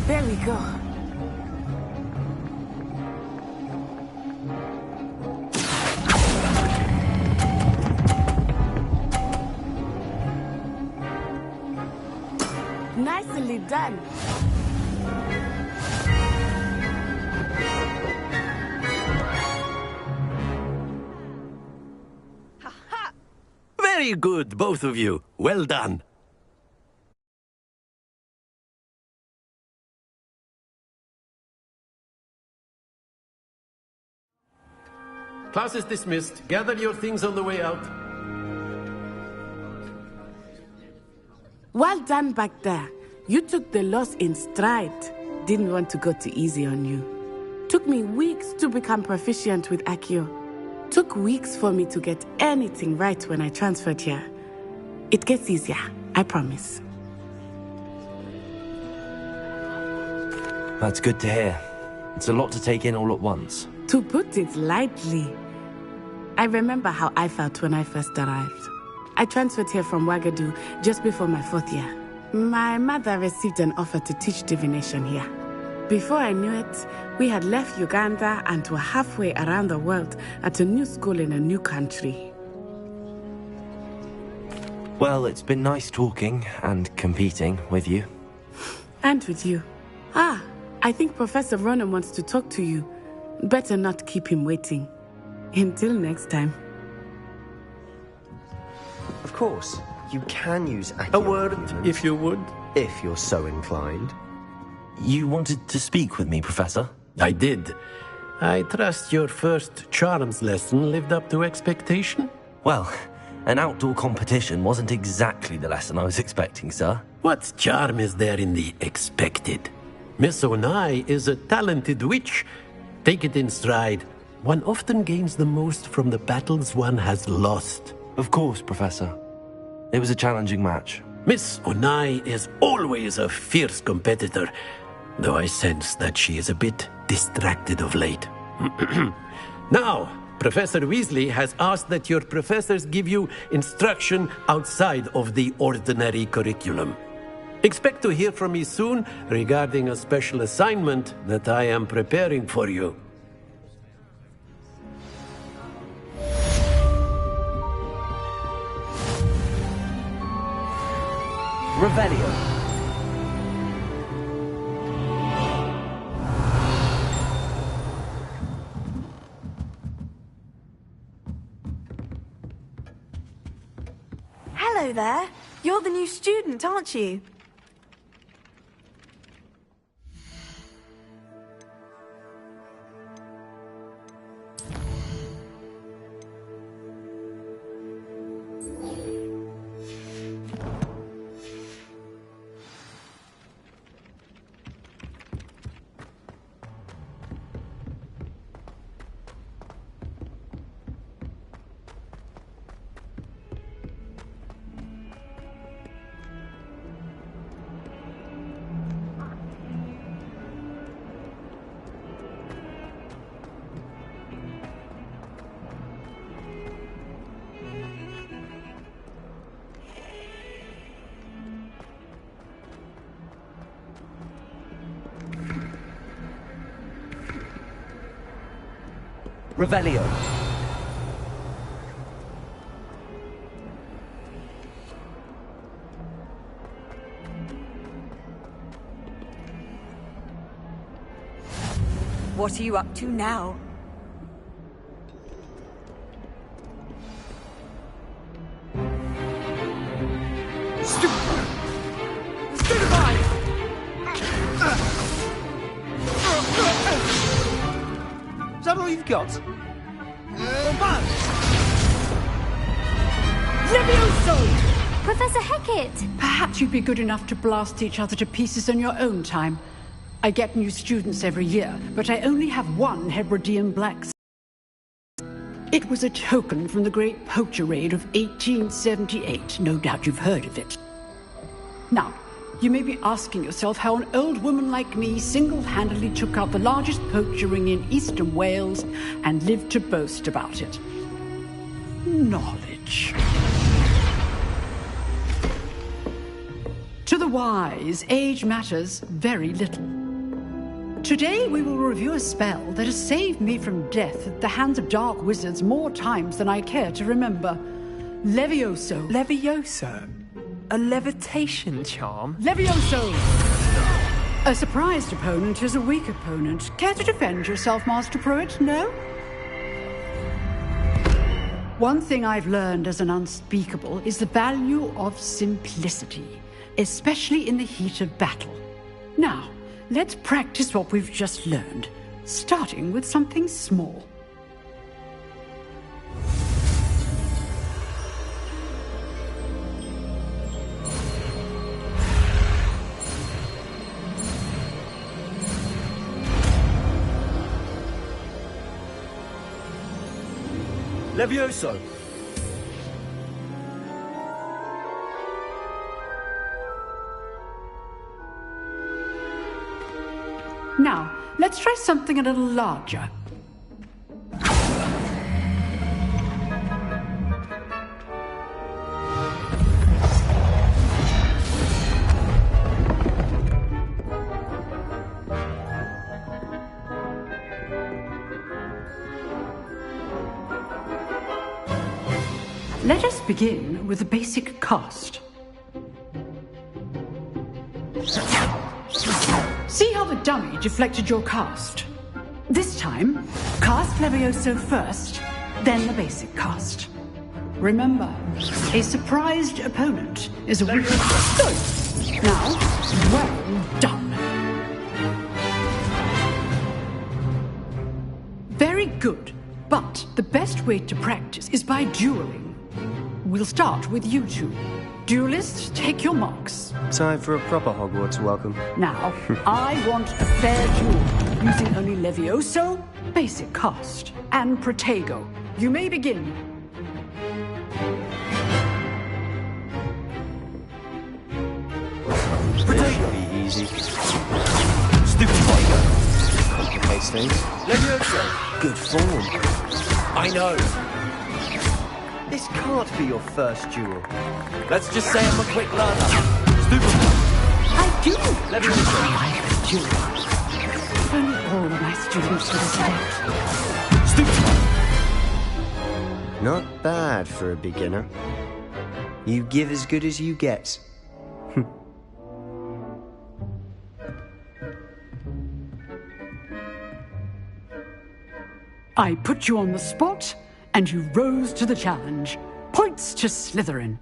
There we go. Nicely done. Very good, both of you. Well done. Class is dismissed. Gather your things on the way out. Well done back there. You took the loss in stride. Didn't want to go too easy on you. Took me weeks to become proficient with Accio. Took weeks for me to get anything right when I transferred here. It gets easier, I promise. That's good to hear. It's a lot to take in all at once. To put it lightly, I remember how I felt when I first arrived. I transferred here from Wagadu just before my 4th year. My mother received an offer to teach divination here. Before I knew it, we had left Uganda and were halfway around the world at a new school in a new country. Well, it's been nice talking and competing with you. And with you. Ah, I think Professor Ronan wants to talk to you. Better not keep him waiting. Until next time. Of course, you can use Accio. A word, if you would. If you're so inclined. You wanted to speak with me, Professor? I did. I trust your first charms lesson lived up to expectation? Well, an outdoor competition wasn't exactly the lesson I was expecting, sir. What charm is there in the expected? Miss Onai is a talented witch. Take it in stride. One often gains the most from the battles one has lost. Of course, Professor. It was a challenging match. Miss Onai is always a fierce competitor, though I sense that she is a bit distracted of late. Now, Professor Weasley has asked that your professors give you instruction outside of the ordinary curriculum. Expect to hear from me soon regarding a special assignment that I am preparing for you. Revelio. Hello there. You're the new student, aren't you? Revelio. What are you up to now? Is that all you've got? Levioso! Professor Hecat! Perhaps you'd be good enough to blast each other to pieces on your own time. I get new students every year, but I only have one Hebridean black. It was a token from the Great Poacher Raid of 1878. No doubt you've heard of it. Now, you may be asking yourself how an old woman like me single-handedly took out the largest poacher ring in eastern Wales and lived to boast about it. Knowledge. To the wise, age matters very little. Today we will review a spell that has saved me from death at the hands of dark wizards more times than I care to remember. Levioso. Levioso? A levitation charm? Levioso! A surprised opponent is a weak opponent. Care to defend yourself, Master Pruitt? No? One thing I've learned as an unspeakable is the value of simplicity, especially in the heat of battle. Now, let's practice what we've just learned, starting with something small. Levioso! Now, let's try something a little larger. Let us begin with the basic cast. See how the dummy deflected your cast? This time, cast Levioso first, then the basic cast. Remember, a surprised opponent is a weak... Good! Now, well done. Very good, but the best way to practice is by dueling. We'll start with you two. Duelists, take your marks. Time for a proper Hogwarts welcome. Now, I want a fair duel, using only Levioso, basic cast, and Protego. You may begin. Protego! Be easy. Stupid Protego! Complicates things. Levioso! Good form. I know. This can't be your first duel. Let's just say I'm a quick learner. Stupid. I do. Levioso. like a duel. If only all of my students would have Stupid. Not bad for a beginner. You give as good as you get. I put you on the spot, and you rose to the challenge. Points to Slytherin.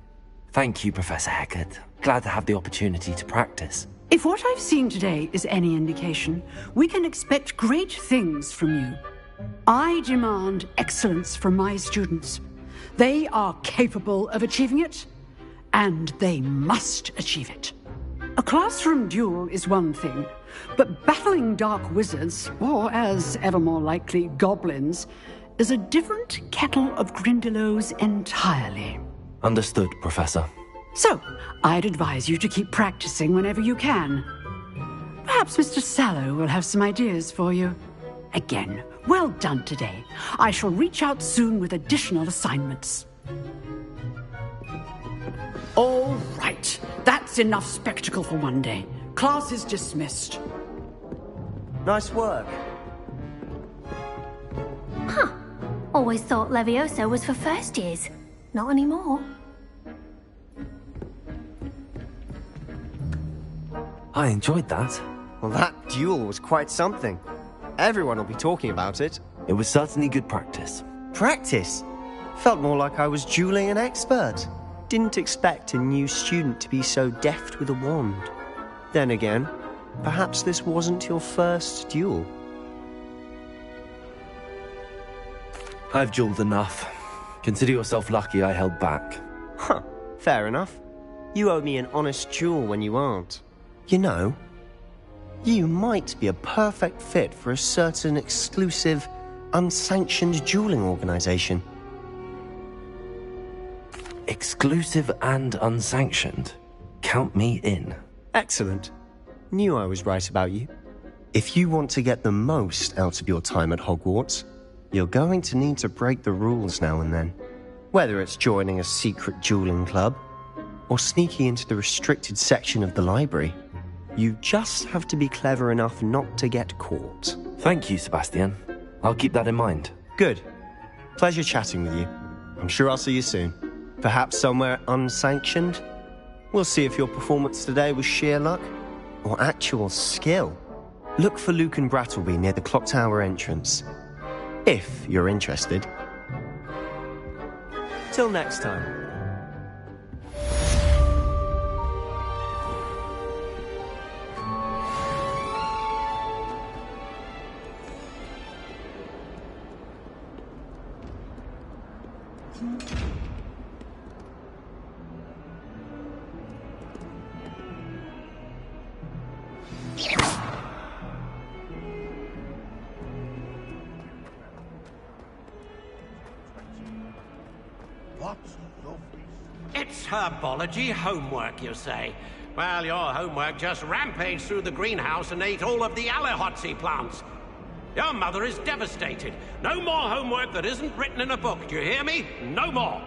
Thank you, Professor Heckert. Glad to have the opportunity to practice. If what I've seen today is any indication, we can expect great things from you. I demand excellence from my students. They are capable of achieving it, and they must achieve it. A classroom duel is one thing, but battling dark wizards, or as ever more likely, goblins, is a different kettle of Grindylows entirely. Understood, Professor. So, I'd advise you to keep practicing whenever you can. Perhaps Mr. Sallow will have some ideas for you. Again, well done today. I shall reach out soon with additional assignments. All right. That's enough spectacle for one day. Class is dismissed. Nice work. Huh. Always thought Levioso was for first years. Not anymore. I enjoyed that. Well, that duel was quite something. Everyone will be talking about it. It was certainly good practice. Practice? Felt more like I was dueling an expert. Didn't expect a new student to be so deft with a wand. Then again, perhaps this wasn't your first duel. I've dueled enough. Consider yourself lucky I held back. Huh, fair enough. You owe me an honest duel when you aren't. You know, you might be a perfect fit for a certain exclusive, unsanctioned dueling organization. Exclusive and unsanctioned? Count me in. Excellent. Knew I was right about you. If you want to get the most out of your time at Hogwarts, you're going to need to break the rules now and then. Whether it's joining a secret dueling club, or sneaking into the restricted section of the library, you just have to be clever enough not to get caught. Thank you, Sebastian. I'll keep that in mind. Good. Pleasure chatting with you. I'm sure I'll see you soon. Perhaps somewhere unsanctioned? We'll see if your performance today was sheer luck or actual skill. Look for Luke and Brattleby near the clock tower entrance. If you're interested. Till next time. It's herbology homework, you say? Well, your homework just rampaged through the greenhouse and ate all of the Alihotzi plants. Your mother is devastated. No more homework that isn't written in a book, do you hear me? No more!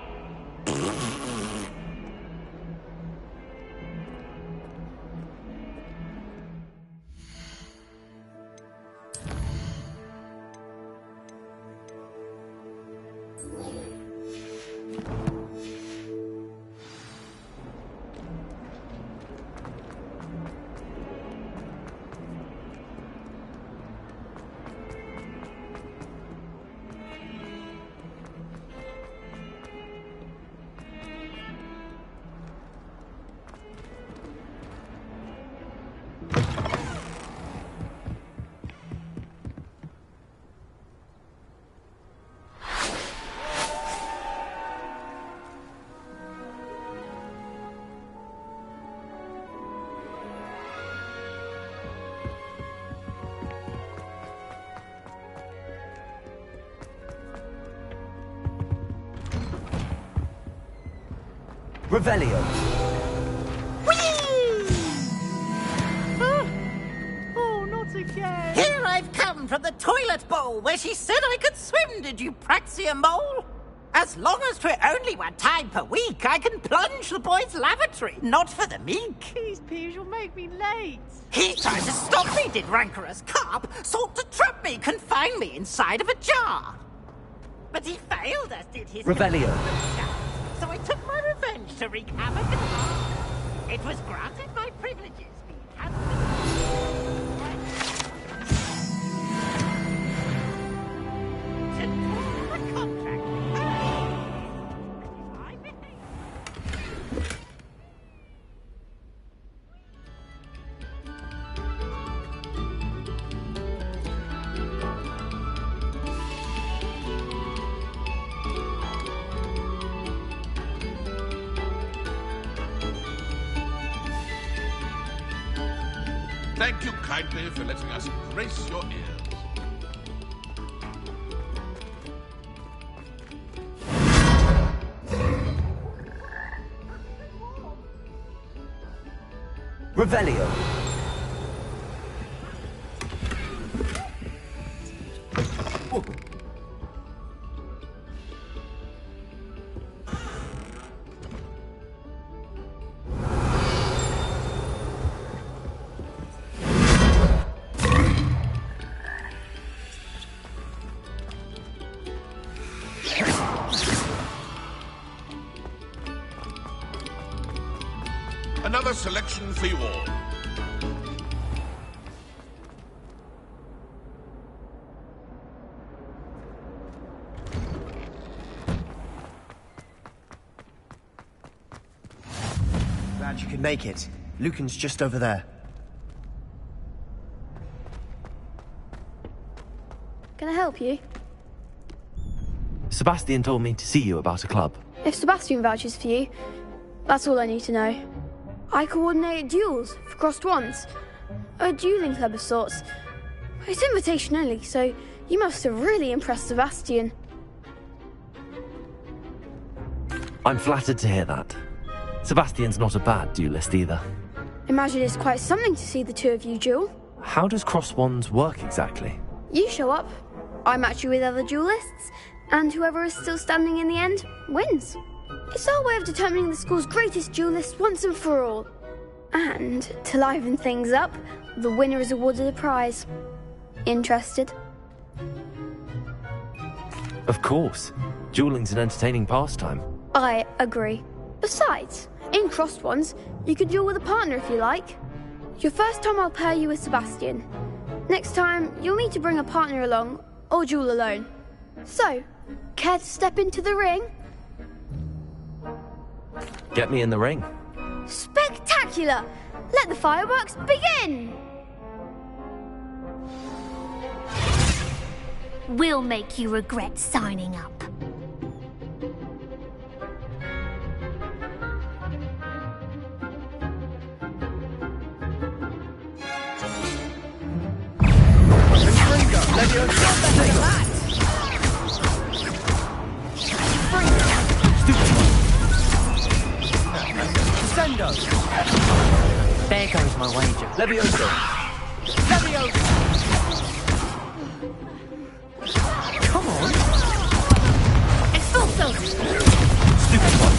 Revelio. Oh, not again. Here I've come from the toilet bowl where she said I could swim, did you Praxia mole? As long as 'twere only one time per week, I can plunge the boy's lavatory, not for the meek. Please, Peeves, you'll make me late. He tried to stop me, did rancorous carp, sought to trap me, confine me inside of a jar. But he failed, as did his... Revelio. So I took my revenge to wreak havoc and harm. It was granted my privileges being the contract. Thank you kindly for letting us grace your ears. Revelio. Another selection for you all. Glad you could make it. Lucan's just over there. Can I help you? Sebastian told me to see you about a club. If Sebastian vouches for you, that's all I need to know. I coordinate duels for crossed ones. A dueling club of sorts. It's invitation only, so you must have really impressed Sebastian. I'm flattered to hear that. Sebastian's not a bad duelist either. Imagine it's quite something to see the two of you duel. How does cross wands work exactly? You show up, I match you with other duelists, and whoever is still standing in the end wins. It's our way of determining the school's greatest duelist once and for all. And, to liven things up, the winner is awarded a prize. Interested? Of course. Dueling's an entertaining pastime. I agree. Besides, in crossed ones, you could duel with a partner if you like. Your first time I'll pair you with Sebastian. Next time, you'll need to bring a partner along, or duel alone. So, care to step into the ring? Get me in the ring. Spectacular! Let the fireworks begin! We'll make you regret signing up. There goes my wager. Levioso. Levioso! Come on! Expulso! Stupid one.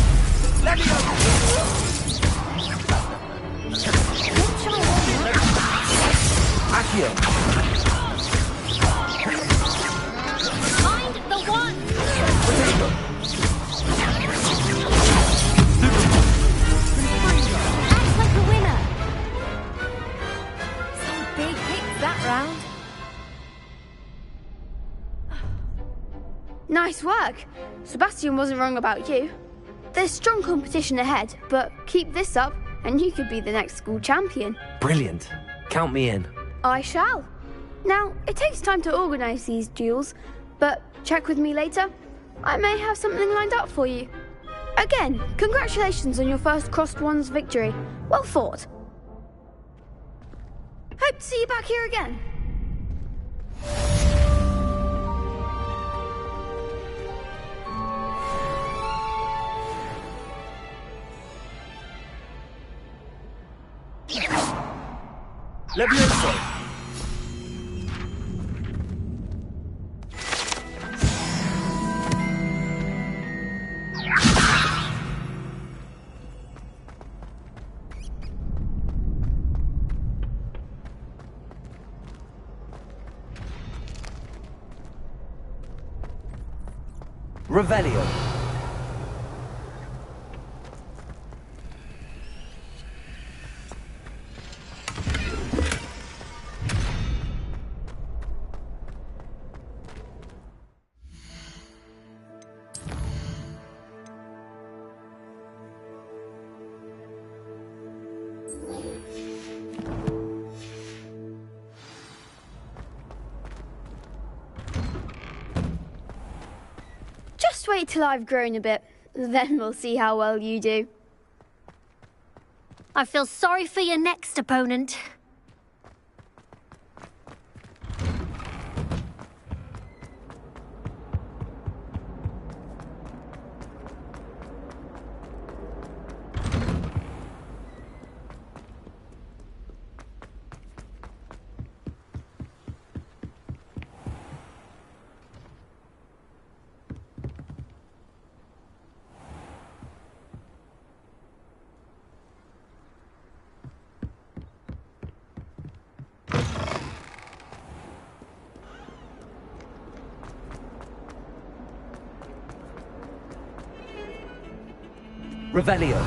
Accio. Find the one! Act like a winner! Some big hits that round. Nice work. Sebastian wasn't wrong about you. There's strong competition ahead, but keep this up and you could be the next school champion. Brilliant. Count me in. I shall. Now, it takes time to organise these duels, but check with me later. I may have something lined up for you. Again, congratulations on your first crossed ones victory. Well fought. Hope to see you back here again. Levioso. Revelio. Just wait till I've grown a bit, then we'll see how well you do. I feel sorry for your next opponent. Revelio.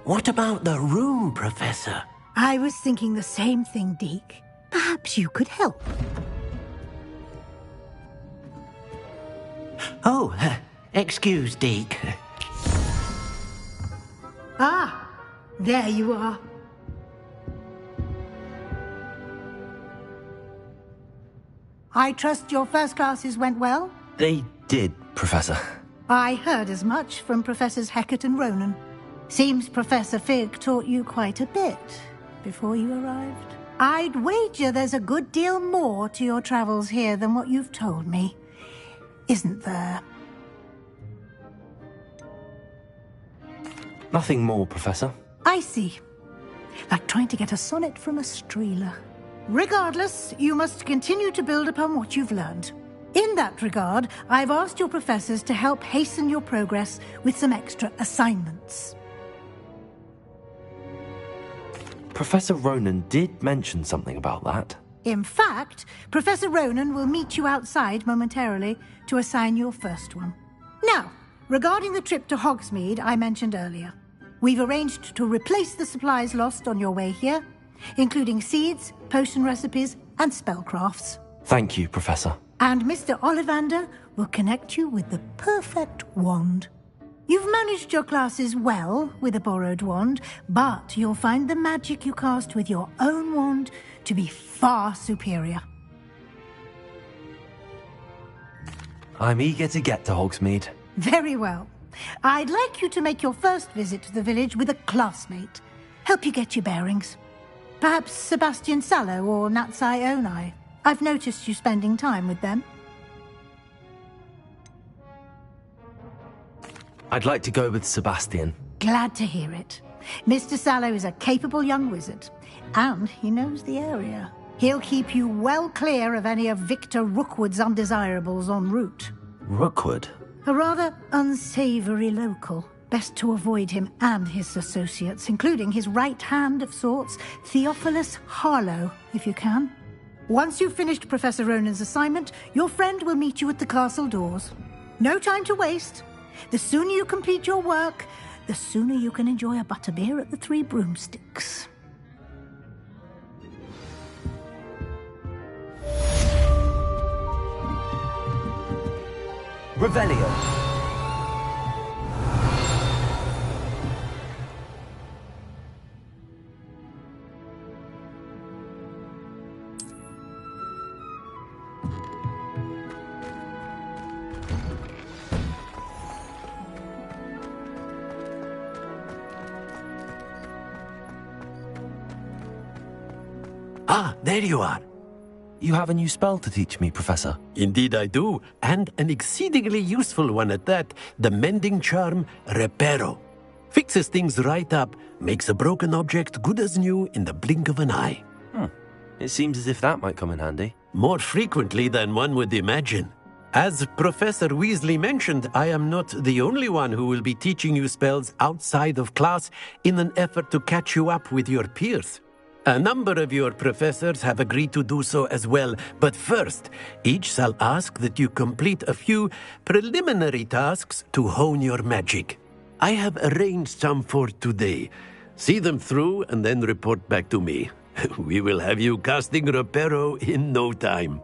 What about the room, Professor? I was thinking the same thing, Deke. Perhaps you could help. Oh, excuse, Deke. Ah, there you are. I trust your first classes went well? They did, Professor. I heard as much from Professors Hecat and Ronan. Seems Professor Fig taught you quite a bit before you arrived. I'd wager there's a good deal more to your travels here than what you've told me. Isn't there? Nothing more, Professor. I see. Like trying to get a sonnet from a streeler. Regardless, you must continue to build upon what you've learned. In that regard, I've asked your professors to help hasten your progress with some extra assignments. Professor Ronan did mention something about that. In fact, Professor Ronan will meet you outside momentarily to assign your first one. Now, regarding the trip to Hogsmeade I mentioned earlier, we've arranged to replace the supplies lost on your way here, including seeds, potion recipes, and spellcrafts. Thank you, Professor. And Mr. Ollivander will connect you with the perfect wand. You've managed your classes well with a borrowed wand, but you'll find the magic you cast with your own wand to be far superior. I'm eager to get to Hogsmeade. Very well. I'd like you to make your first visit to the village with a classmate. Help you get your bearings. Perhaps Sebastian Sallow or Natsai Onai. I've noticed you spending time with them. I'd like to go with Sebastian. Glad to hear it. Mr. Sallow is a capable young wizard, and he knows the area. He'll keep you well clear of any of Victor Rookwood's undesirables en route. Rookwood? A rather unsavory local. Best to avoid him and his associates, including his right hand of sorts, Theophilus Harlow, if you can. Once you've finished Professor Ronan's assignment, your friend will meet you at the castle doors. No time to waste. The sooner you complete your work, the sooner you can enjoy a butterbeer at the Three Broomsticks. Revelio. Ah, there you are. You have a new spell to teach me, Professor. Indeed I do, and an exceedingly useful one at that, the mending charm Reparo. Fixes things right up, makes a broken object good as new in the blink of an eye. It seems as if that might come in handy. More frequently than one would imagine. As Professor Weasley mentioned, I am not the only one who will be teaching you spells outside of class in an effort to catch you up with your peers. A number of your professors have agreed to do so as well, but first, each shall ask that you complete a few preliminary tasks to hone your magic. I have arranged some for today. See them through and then report back to me. We will have you casting Reparo in no time.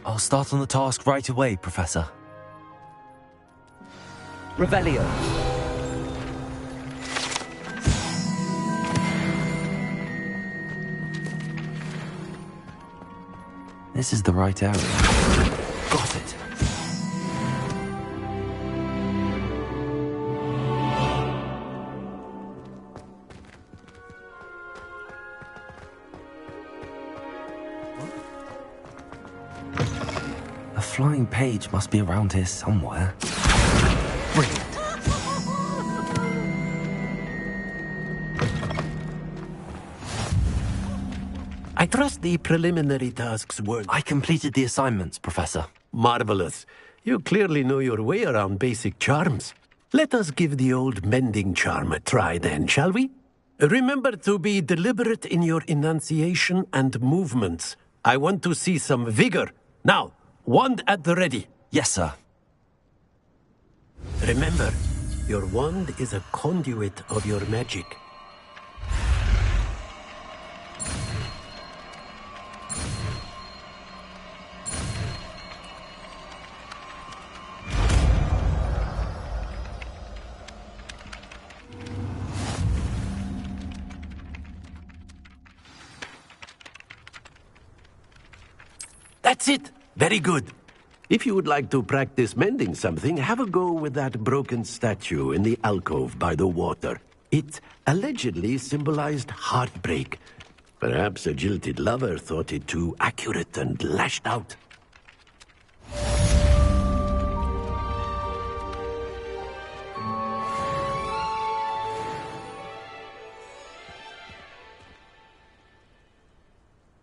I'll start on the task right away, Professor. Revelio. This is the right area. Got it. A flying page must be around here somewhere. Brilliant. I trust the preliminary tasks were... I completed the assignments, Professor. Marvelous. You clearly know your way around basic charms. Let us give the old mending charm a try then, shall we? Remember to be deliberate in your enunciation and movements. I want to see some vigor. Now, wand at the ready. Yes, sir. Remember, your wand is a conduit of your magic. That's it! Very good. If you would like to practice mending something, have a go with that broken statue in the alcove by the water. It allegedly symbolized heartbreak. Perhaps a jilted lover thought it too accurate and lashed out.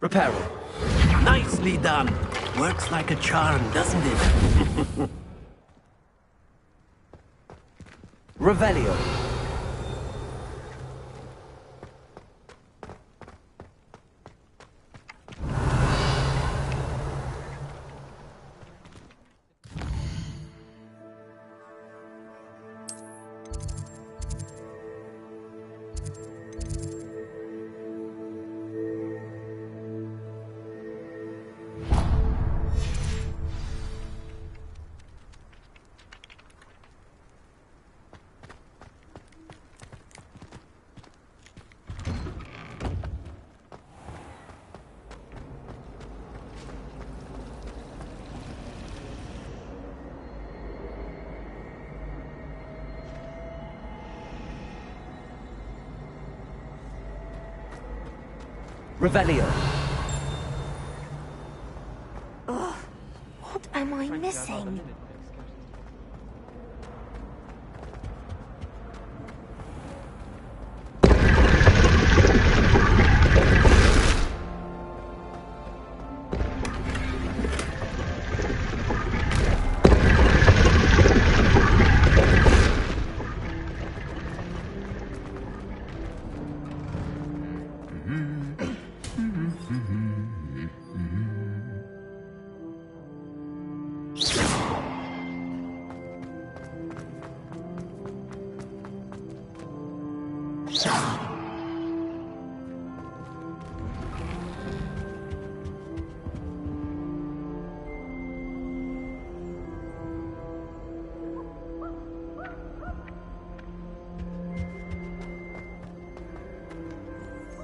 Reparo. Nicely done. Works like a charm, doesn't it? Revelio. Revelio. Ugh, what am I missing?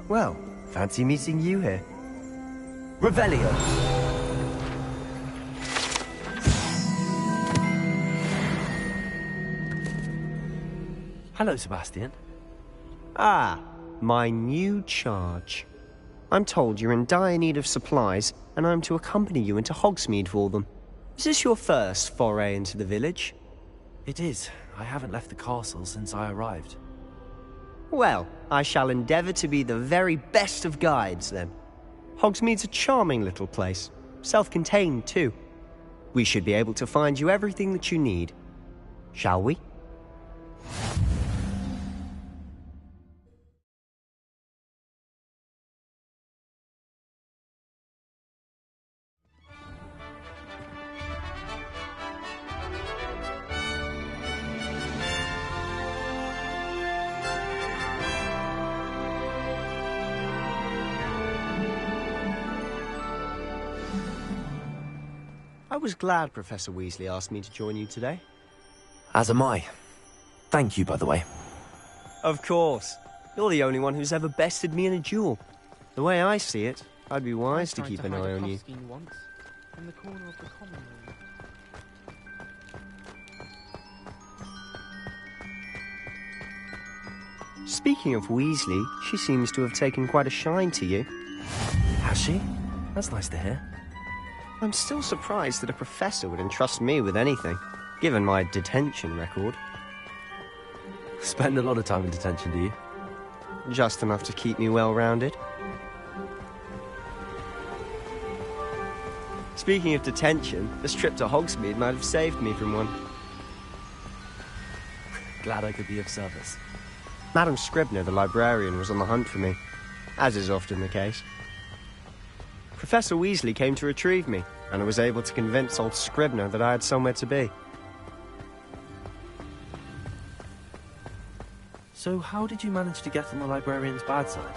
Well, fancy meeting you here. Revelio. Hello, Sebastian. Ah, my new charge. I'm told you're in dire need of supplies, and I'm to accompany you into Hogsmeade for them. Is this your first foray into the village? It is. I haven't left the castle since I arrived. Well, I shall endeavour to be the very best of guides, then. Hogsmeade's a charming little place. Self-contained, too. We should be able to find you everything that you need. Shall we? I was glad Professor Weasley asked me to join you today. As am I. Thank you, by the way. Of course. You're the only one who's ever bested me in a duel. The way I see it, I'd be wise to keep an eye on you. Once, in the corner of the common room. Speaking of Weasley, she seems to have taken quite a shine to you. Has she? That's nice to hear. I'm still surprised that a professor would entrust me with anything, given my detention record. Spend a lot of time in detention, do you? Just enough to keep me well-rounded. Speaking of detention, this trip to Hogsmeade might have saved me from one. Glad I could be of service. Madam Scribner, the librarian, was on the hunt for me, as is often the case. Professor Weasley came to retrieve me, and I was able to convince old Scribner that I had somewhere to be. So how did you manage to get on the librarian's bad side?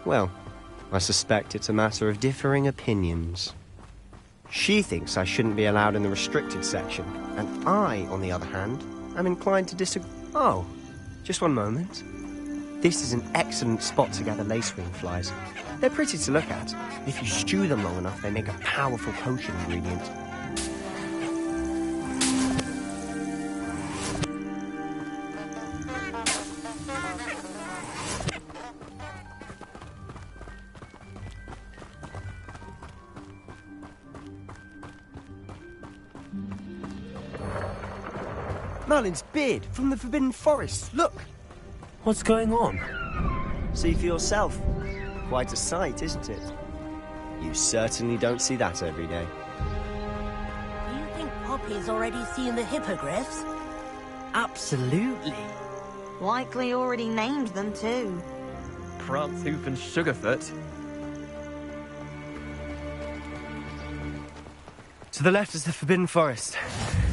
Well, I suspect it's a matter of differing opinions. She thinks I shouldn't be allowed in the restricted section, and I, on the other hand, am inclined to disagree. Oh, just one moment. This is an excellent spot to gather lacewing flies. They're pretty to look at. If you stew them long enough, they make a powerful potion ingredient. Merlin's beard from the Forbidden Forest. Look! What's going on? See for yourself. Quite a sight, isn't it? You certainly don't see that every day. Do you think Poppy's already seen the hippogriffs? Absolutely. Likely already named them too. Pranthoof and Sugarfoot. To the left is the Forbidden Forest.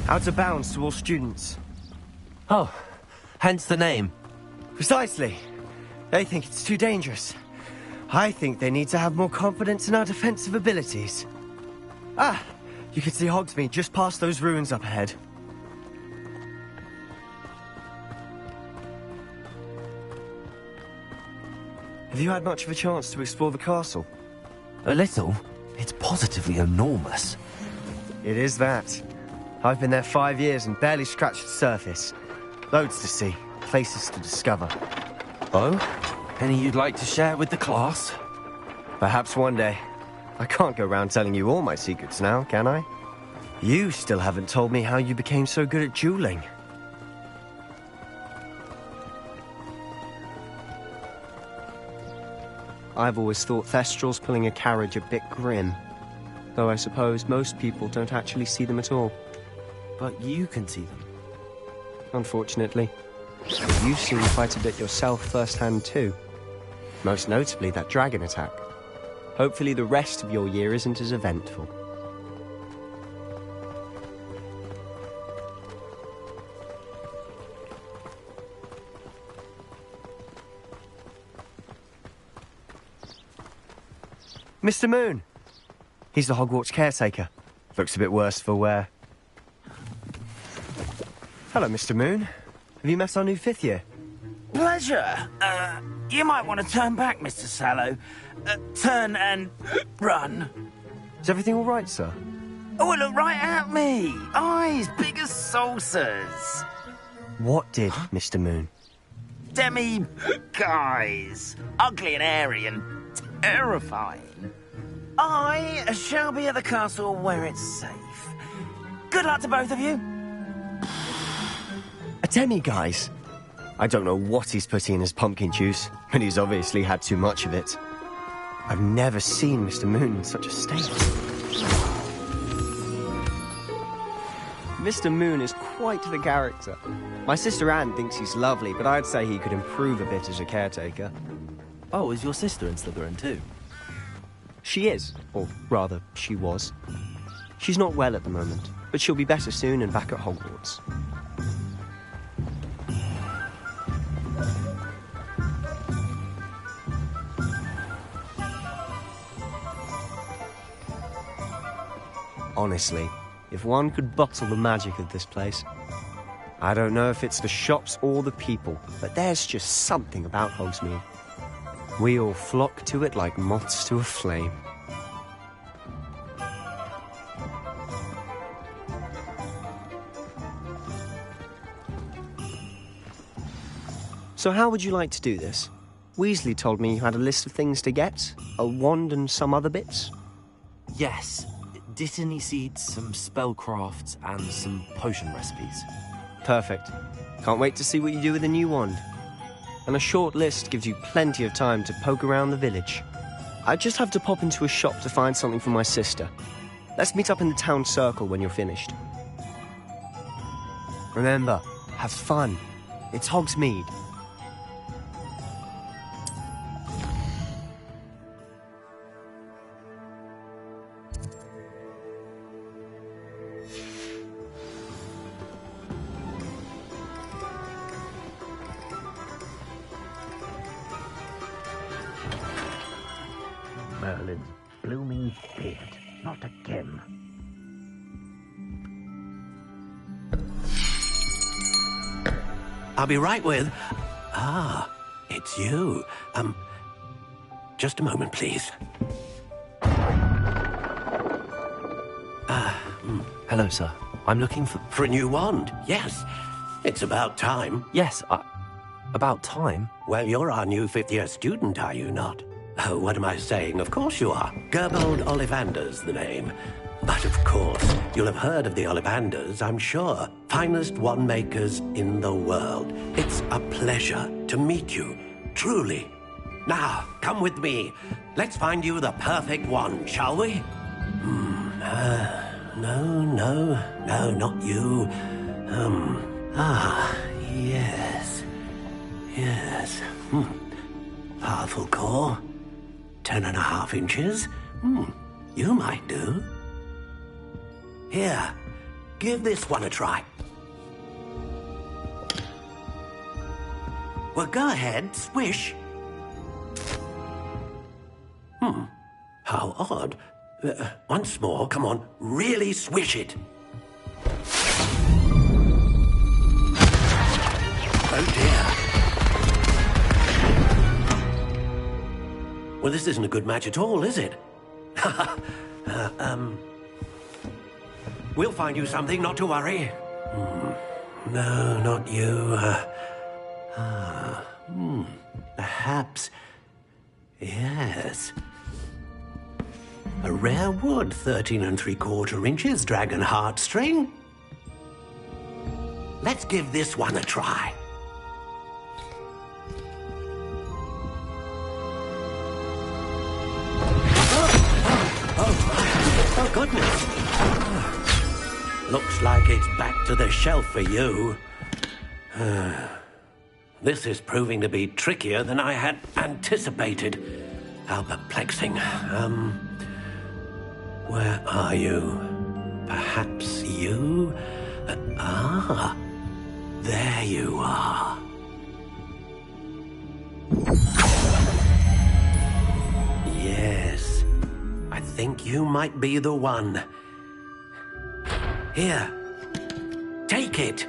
Out of bounds to all students. Oh, hence the name. Precisely. They think it's too dangerous. I think they need to have more confidence in our defensive abilities. Ah, you can see Hogsmeade just past those ruins up ahead. Have you had much of a chance to explore the castle? A little. It's positively enormous. It is that. I've been there 5 years and barely scratched the surface. Loads to see, places to discover. Oh? Any you'd like to share with the class? Perhaps one day. I can't go round telling you all my secrets now, can I? You still haven't told me how you became so good at dueling. I've always thought Thestrals pulling a carriage a bit grim. Though I suppose most people don't actually see them at all. But you can see them. Unfortunately. But you've seen quite a bit yourself firsthand too. Most notably that dragon attack. Hopefully the rest of your year isn't as eventful. Mr. Moon! He's the Hogwarts caretaker. Looks a bit worse for wear. Hello, Mr. Moon. Have you met our new 5th year? Pleasure. You might want to turn back, Mr. Sallow. Turn and run. Is everything all right, sir? Oh, look right at me. Eyes big as saucers. What did, Mr. Moon? Demi-guys. Ugly and airy and terrifying. I shall be at the castle where it's safe. Good luck to both of you. A demi-guise? I don't know what he's putting in his pumpkin juice, but he's obviously had too much of it. I've never seen Mr. Moon in such a state. Mr. Moon is quite the character. My sister Anne thinks he's lovely, but I'd say he could improve a bit as a caretaker. Oh, is your sister in Slytherin too? She is, or rather, she was. She's not well at the moment, but she'll be better soon and back at Hogwarts. Honestly, if one could bottle the magic of this place, I don't know if it's the shops or the people, but there's just something about Hogsmeade. We all flock to it like moths to a flame. So how would you like to do this? Weasley told me you had a list of things to get, a wand and some other bits. Yes, Dittany seeds, some spellcrafts, and some potion recipes. Perfect. Can't wait to see what you do with the new wand. And a short list gives you plenty of time to poke around the village. I just have to pop into a shop to find something for my sister. Let's meet up in the town circle when you're finished. Remember, have fun. It's Hogsmeade. Merlin's blooming beard. Not again. I'll be right with... Ah, it's you. Just a moment, please. Hello, sir. I'm looking for... For a new wand, yes. It's about time. Yes, about time? Well, you're our new fifth-year student, are you not? Oh, what am I saying? Of course you are. Gerbold Ollivander's the name. But of course, you'll have heard of the Ollivanders, I'm sure. Finest wand makers in the world. It's a pleasure to meet you, truly. Now, come with me. Let's find you the perfect wand, shall we? No, not you. Yes. Powerful core. 10.5 inches. You might do. Here, give this one a try. Well, go ahead, swish. How odd. Once more, come on, really swish it. Oh dear. Well, this isn't a good match at all, is it? We'll find you something, not to worry. No, not you. Perhaps... Yes. A rare wood, 13 3/4 inches, dragon heartstring. Let's give this one a try. Oh, goodness. Looks like it's back to the shelf for you. This is proving to be trickier than I had anticipated. How perplexing. Where are you? Perhaps you? There you are. Yes. I think you might be the one. Here. Take it.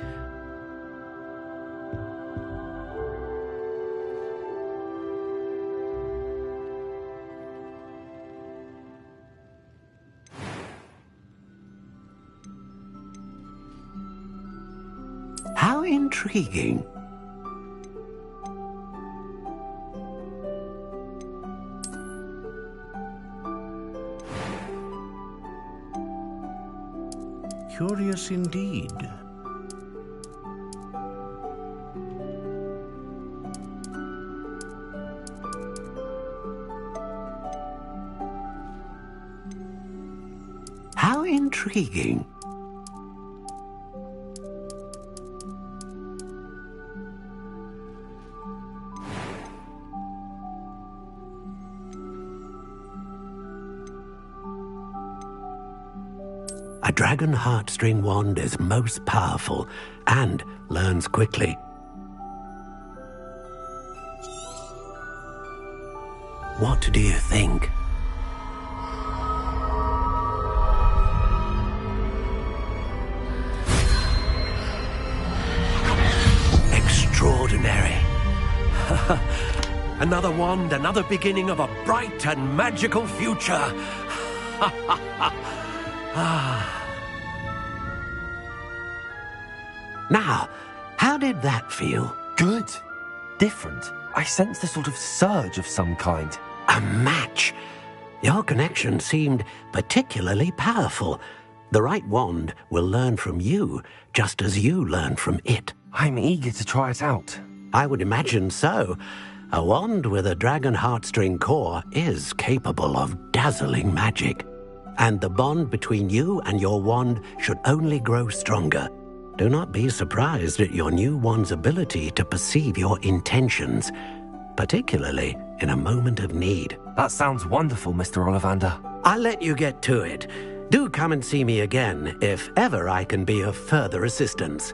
How intriguing. Curious indeed. How intriguing. A dragon heartstring wand is most powerful and learns quickly. What do you think? Another wand, another beginning of a bright and magical future. Now, how did that feel? Good. Different. I sensed a sort of surge of some kind. A match. Your connection seemed particularly powerful. The right wand will learn from you, just as you learn from it. I'm eager to try it out. I would imagine so. A wand with a dragon heartstring core is capable of dazzling magic. And the bond between you and your wand should only grow stronger. Do not be surprised at your new wand's ability to perceive your intentions, particularly in a moment of need. That sounds wonderful, Mr. Ollivander. I'll let you get to it. Do come and see me again if ever I can be of further assistance.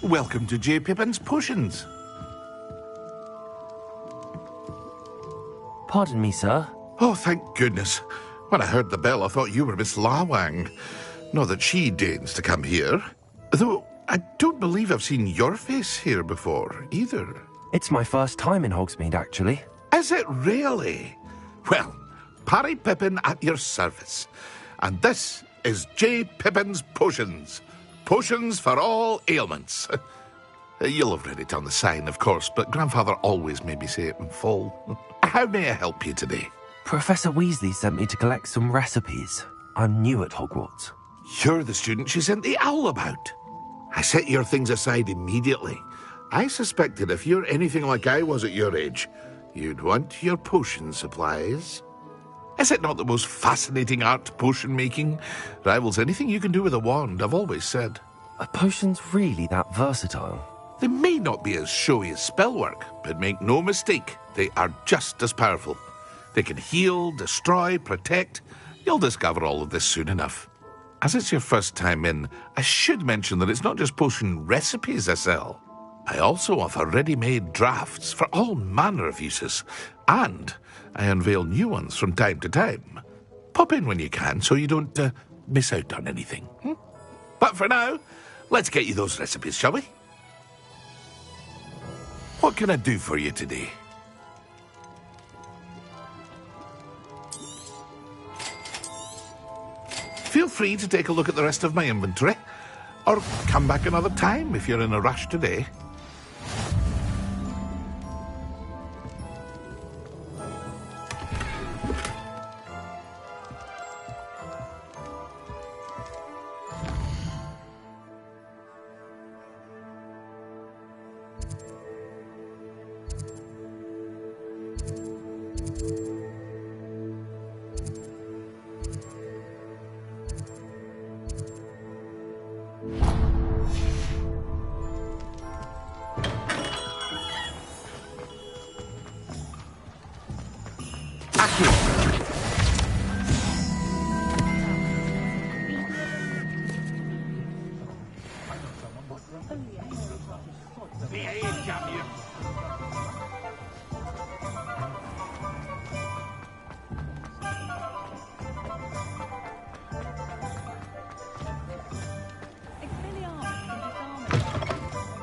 Welcome to J. Pippin's Potions. Pardon me, sir. Oh, thank goodness. When I heard the bell, I thought you were Miss Lawang. Not that she deigns to come here. Though, I don't believe I've seen your face here before, either. It's my first time in Hogsmeade, actually. Is it really? Well, Parry Pippin at your service. And this is J. Pippin's Potions. Potions for all ailments. You'll have read it on the sign, of course, but Grandfather always made me say it in full. How may I help you today? Professor Weasley sent me to collect some recipes. I'm new at Hogwarts. You're the student she sent the owl about. I set your things aside immediately. I suspected if you're anything like I was at your age, you'd want your potion supplies. Is it not the most fascinating art, potion making? Rivals anything you can do with a wand, I've always said. Are potions really that versatile? They may not be as showy as spellwork, but make no mistake, they are just as powerful. They can heal, destroy, protect. You'll discover all of this soon enough. As it's your first time in, I should mention that it's not just potion recipes I sell. I also offer ready-made drafts for all manner of uses, and I unveil new ones from time to time. Pop in when you can so you don't miss out on anything. But for now, let's get you those recipes, shall we? What can I do for you today? Feel free to take a look at the rest of my inventory, or come back another time if you're in a rush today.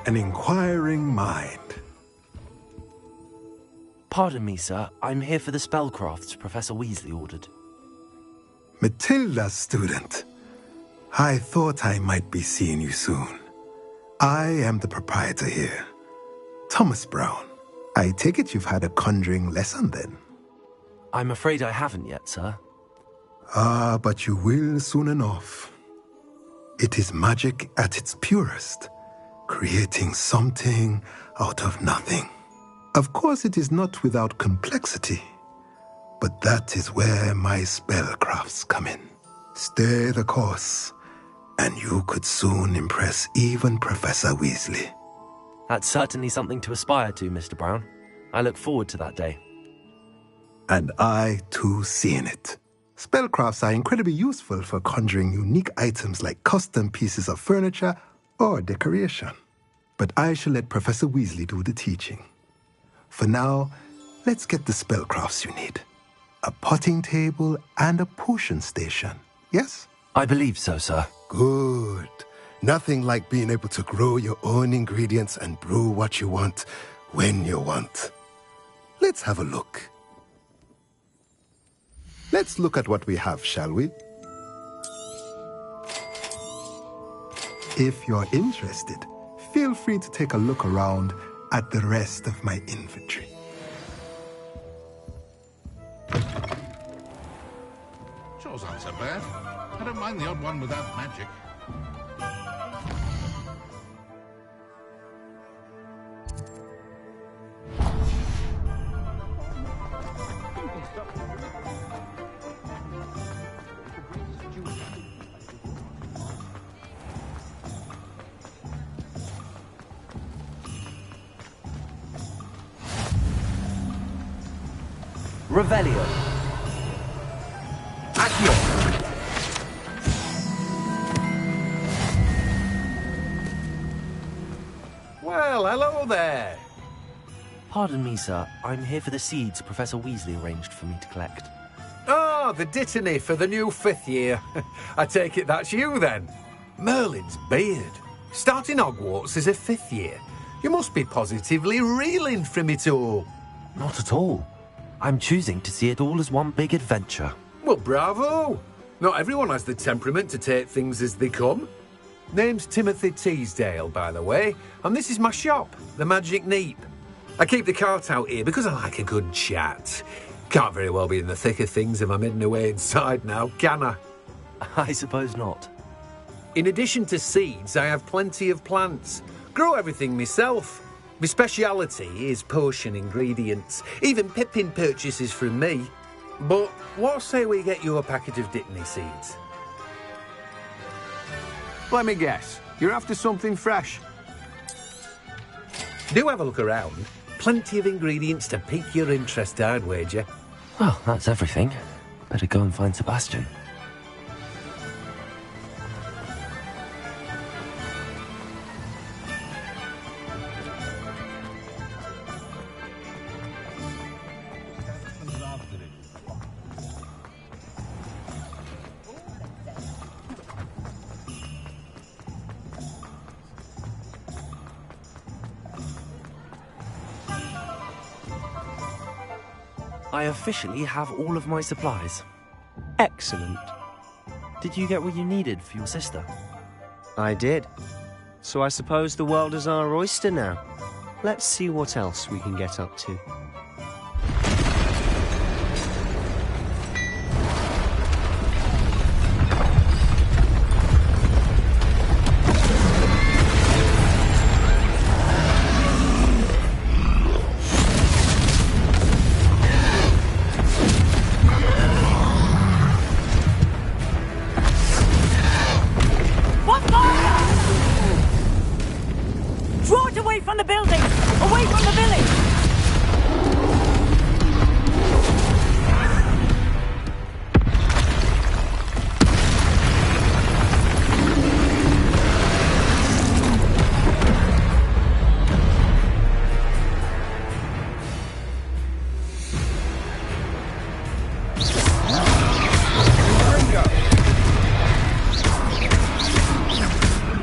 An inquiring mind. Pardon me, sir. I'm here for the spellcrafts Professor Weasley ordered. Matilda's student. I thought I might be seeing you soon. I am the proprietor here, Thomas Brown. I take it you've had a conjuring lesson then? I'm afraid I haven't yet, sir. Ah, but you will soon enough. It is magic at its purest, creating something out of nothing. Of course, it is not without complexity, but that is where my spellcrafts come in. Stay the course, and you could soon impress even Professor Weasley. That's certainly something to aspire to, Mr. Brown. I look forward to that day. And I, too, seeing it. Spellcrafts are incredibly useful for conjuring unique items like custom pieces of furniture or decoration. But I shall let Professor Weasley do the teaching. For now, let's get the spellcrafts you need. A potting table and a potion station, yes? I believe so, sir. Good. Nothing like being able to grow your own ingredients and brew what you want when you want. Let's have a look. Let's look at what we have, shall we? If you're interested, feel free to take a look around at the rest of my inventory. Chore's not so bad. I don't mind the odd one without magic. Revelio. Accio. Well, hello there. Pardon me, sir. I'm here for the seeds Professor Weasley arranged for me to collect. Ah, the dittany for the new 5th year. I take it that's you, then. Merlin's beard. Starting Hogwarts as a 5th year. You must be positively reeling from it all. Not at all. I'm choosing to see it all as one big adventure. Well, bravo! Not everyone has the temperament to take things as they come. Name's Timothy Teasdale, by the way, and this is my shop, the Magic Neep. I keep the cart out here because I like a good chat. Can't very well be in the thick of things if I'm hidden away inside now, can I? I suppose not. In addition to seeds, I have plenty of plants. Grow everything myself. My speciality is potion ingredients. Even Pippin purchases from me. But what say we get you a packet of Dittany seeds? Let me guess. You're after something fresh. Do have a look around. Plenty of ingredients to pique your interest, I'd wager. Well, that's everything. Better go and find Sebastian. I officially have all of my supplies. Excellent. Did you get what you needed for your sister? I did. So I suppose the world is our oyster now. Let's see what else we can get up to.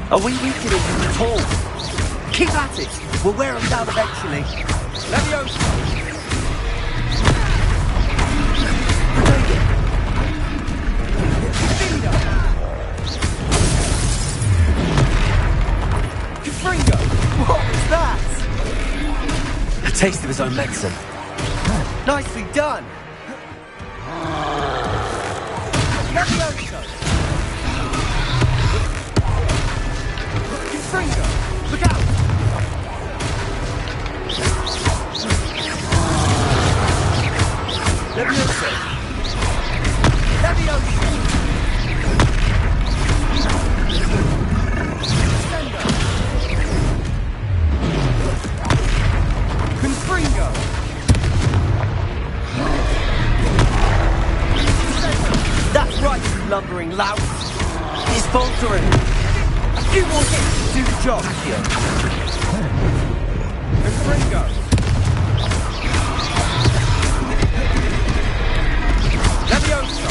Are we weakening them at all? Keep at it. We'll wear them down eventually. Leviosa! Confringo! What was that? A taste of his own medicine. Nicely done! Leviosa! Confringo! Look out! Leviosa! Leviosa! lumbering louse. It's faltering. A few more hits to do the job. And Ringo. Levioso.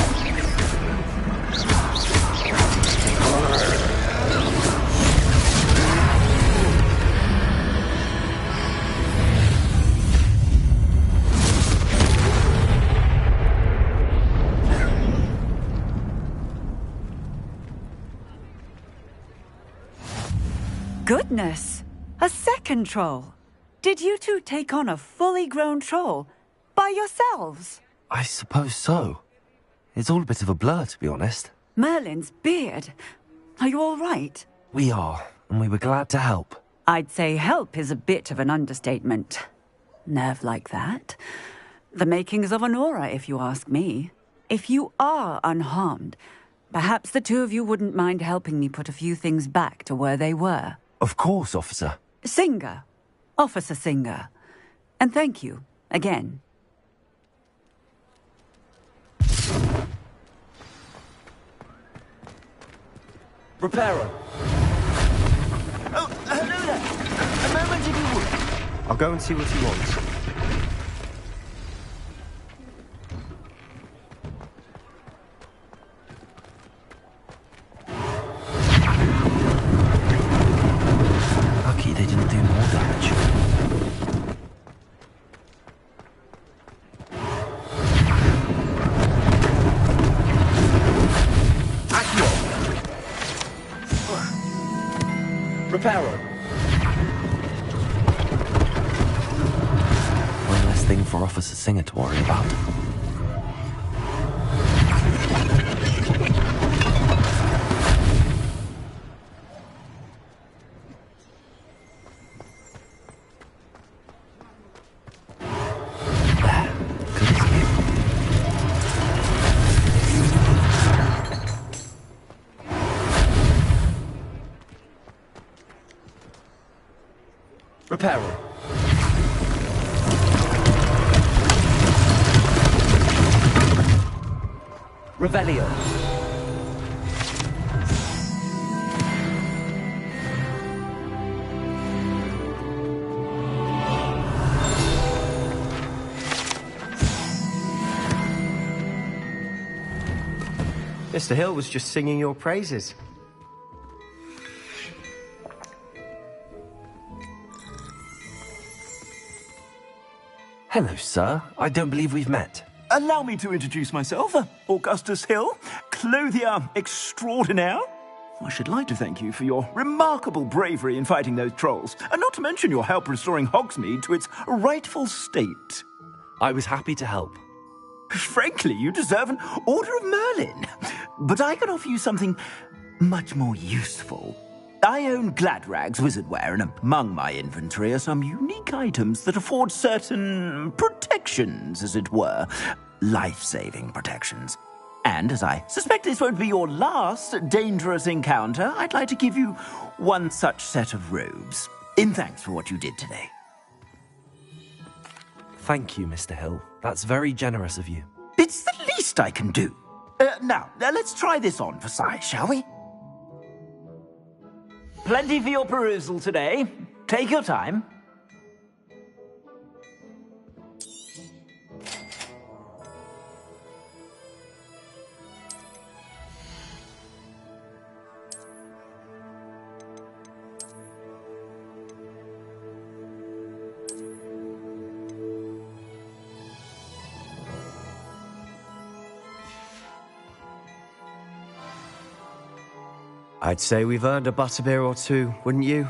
Goodness! A second troll! Did you two take on a fully grown troll? By yourselves? I suppose so. It's all a bit of a blur, to be honest. Merlin's beard. Are you all right? We are, and we were glad to help. I'd say help is a bit of an understatement. Nerve like that. The makings of an aura, if you ask me. If you are unharmed, perhaps the two of you wouldn't mind helping me put a few things back to where they were. Of course, officer. Singer. Officer Singer. And thank you, again. Reparo. Oh, hello there. A moment if you would. I'll go and see what he wants. Lucky they didn't do more damage. Reparo. One less thing for Officer Singer to worry about. Reparo. Revelio. Mr. Hill was just singing your praises. Hello, sir. I don't believe we've met. Allow me to introduce myself, Augustus Hill, clothier extraordinaire. I should like to thank you for your remarkable bravery in fighting those trolls, and not to mention your help restoring Hogsmeade to its rightful state. I was happy to help. Frankly, you deserve an Order of Merlin. But I can offer you something much more useful. I own Gladrag's wizardware, and among my inventory are some unique items that afford certain protections, as it were. Life-saving protections. And as I suspect this won't be your last dangerous encounter, I'd like to give you one such set of robes, in thanks for what you did today. Thank you, Mr. Hill. That's very generous of you. It's the least I can do. Now, let's try this on for size, shall we? Plenty for your perusal today. Take your time. I'd say we've earned a butterbeer or two, wouldn't you?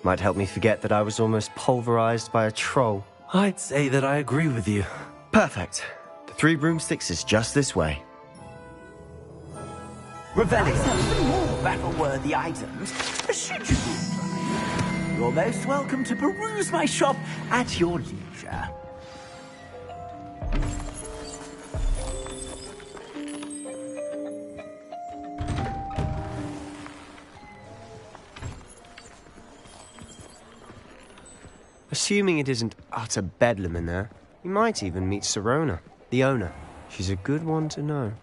Might help me forget that I was almost pulverized by a troll. I'd say that I agree with you. Perfect. The 3 broomsticks is just this way. Revelio. Some more battle-worthy items, should you be inclined. You're most welcome to peruse my shop at your leisure. Assuming it isn't utter bedlam in there, you might even meet Sirona, the owner. She's a good one to know.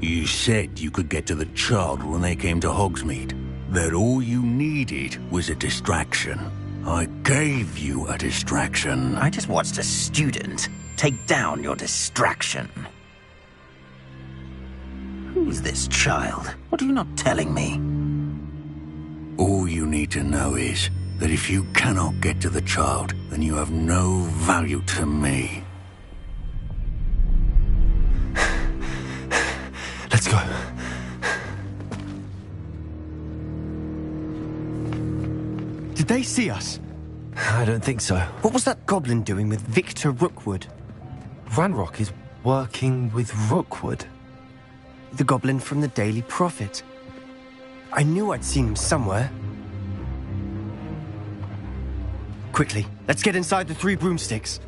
You said you could get to the child when they came to Hogsmeade. That all you needed was a distraction. I gave you a distraction. I just watched a student take down your distraction. Who's this child? What are you not telling me? All you need to know is that if you cannot get to the child, then you have no value to me. Let's go. Did they see us? I don't think so. What was that goblin doing with Victor Rookwood? Ranrock is working with Rookwood. The goblin from the Daily Prophet. I knew I'd seen him somewhere. Quickly, let's get inside the 3 broomsticks.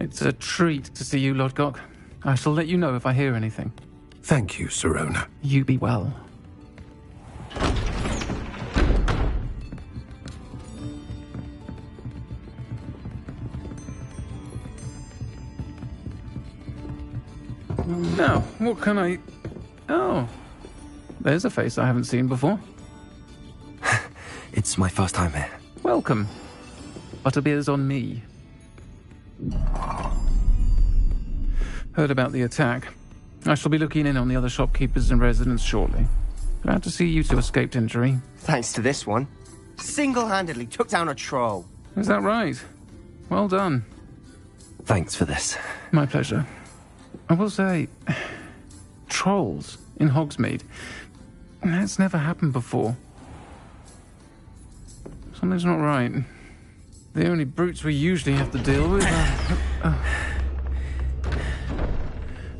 It's a treat to see you, Lodgok. I shall let you know if I hear anything. Thank you, Sirona. You be well. Now, what can I... Oh, there's a face I haven't seen before. It's my first time here. Welcome. Butterbeer's on me. Heard about the attack. I shall be looking in on the other shopkeepers and residents shortly. Glad to see you two escaped injury. Thanks to this one. Single-handedly took down a troll. Is that right? Well done. Thanks for this. My pleasure. I will say, trolls in Hogsmeade. That's never happened before. Something's not right. The only brutes we usually have to deal with are...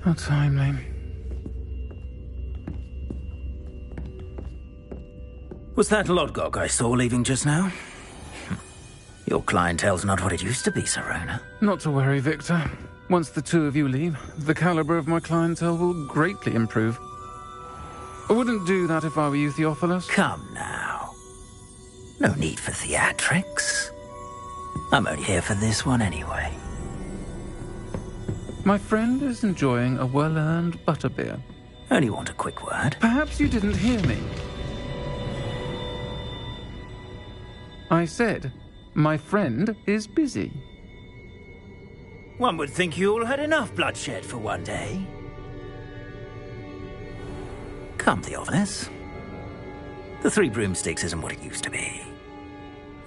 How timely. Was that Lodgok I saw leaving just now? Your clientele's not what it used to be, Sirona. Not to worry, Victor. Once the two of you leave, the caliber of my clientele will greatly improve. I wouldn't do that if I were you, Theophilus. Come now. No need for theatrics. I'm only here for this one anyway. My friend is enjoying a well-earned butterbeer. Only want a quick word. Perhaps you didn't hear me. I said, my friend is busy. One would think you all had enough bloodshed for one day. Come, Theophilus. The 3 broomsticks isn't what it used to be.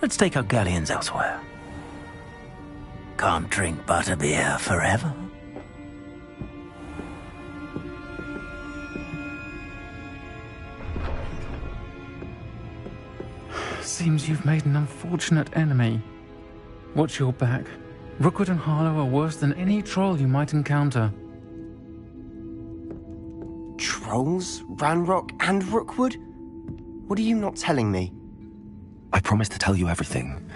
Let's take our galleons elsewhere. Can't drink butterbeer forever. Seems you've made an unfortunate enemy. Watch your back. Rookwood and Harlow are worse than any troll you might encounter. Trolls? Ranrock and Rookwood? What are you not telling me? I promised to tell you everything,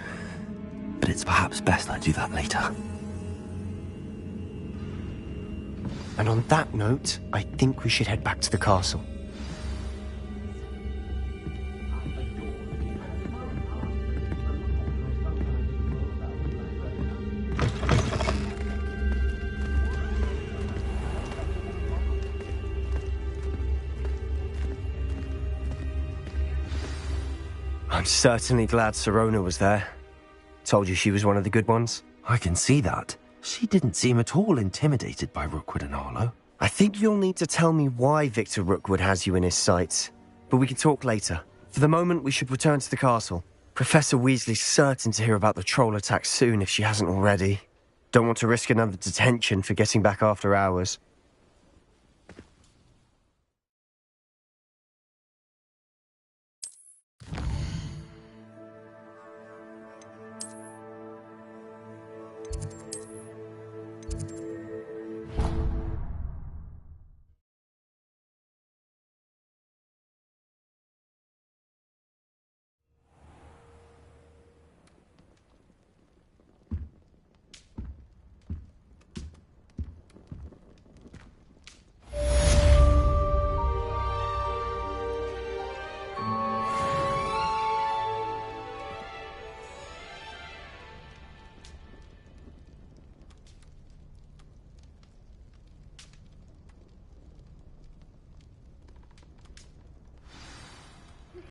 but it's perhaps best I do that later. And on that note, I think we should head back to the castle. I'm certainly glad Sirona was there. Told you she was one of the good ones. I can see that. She didn't seem at all intimidated by Rookwood and Harlow. I think you'll need to tell me why Victor Rookwood has you in his sights. But we can talk later. For the moment, we should return to the castle. Professor Weasley's certain to hear about the troll attack soon if she hasn't already. Don't want to risk another detention for getting back after hours.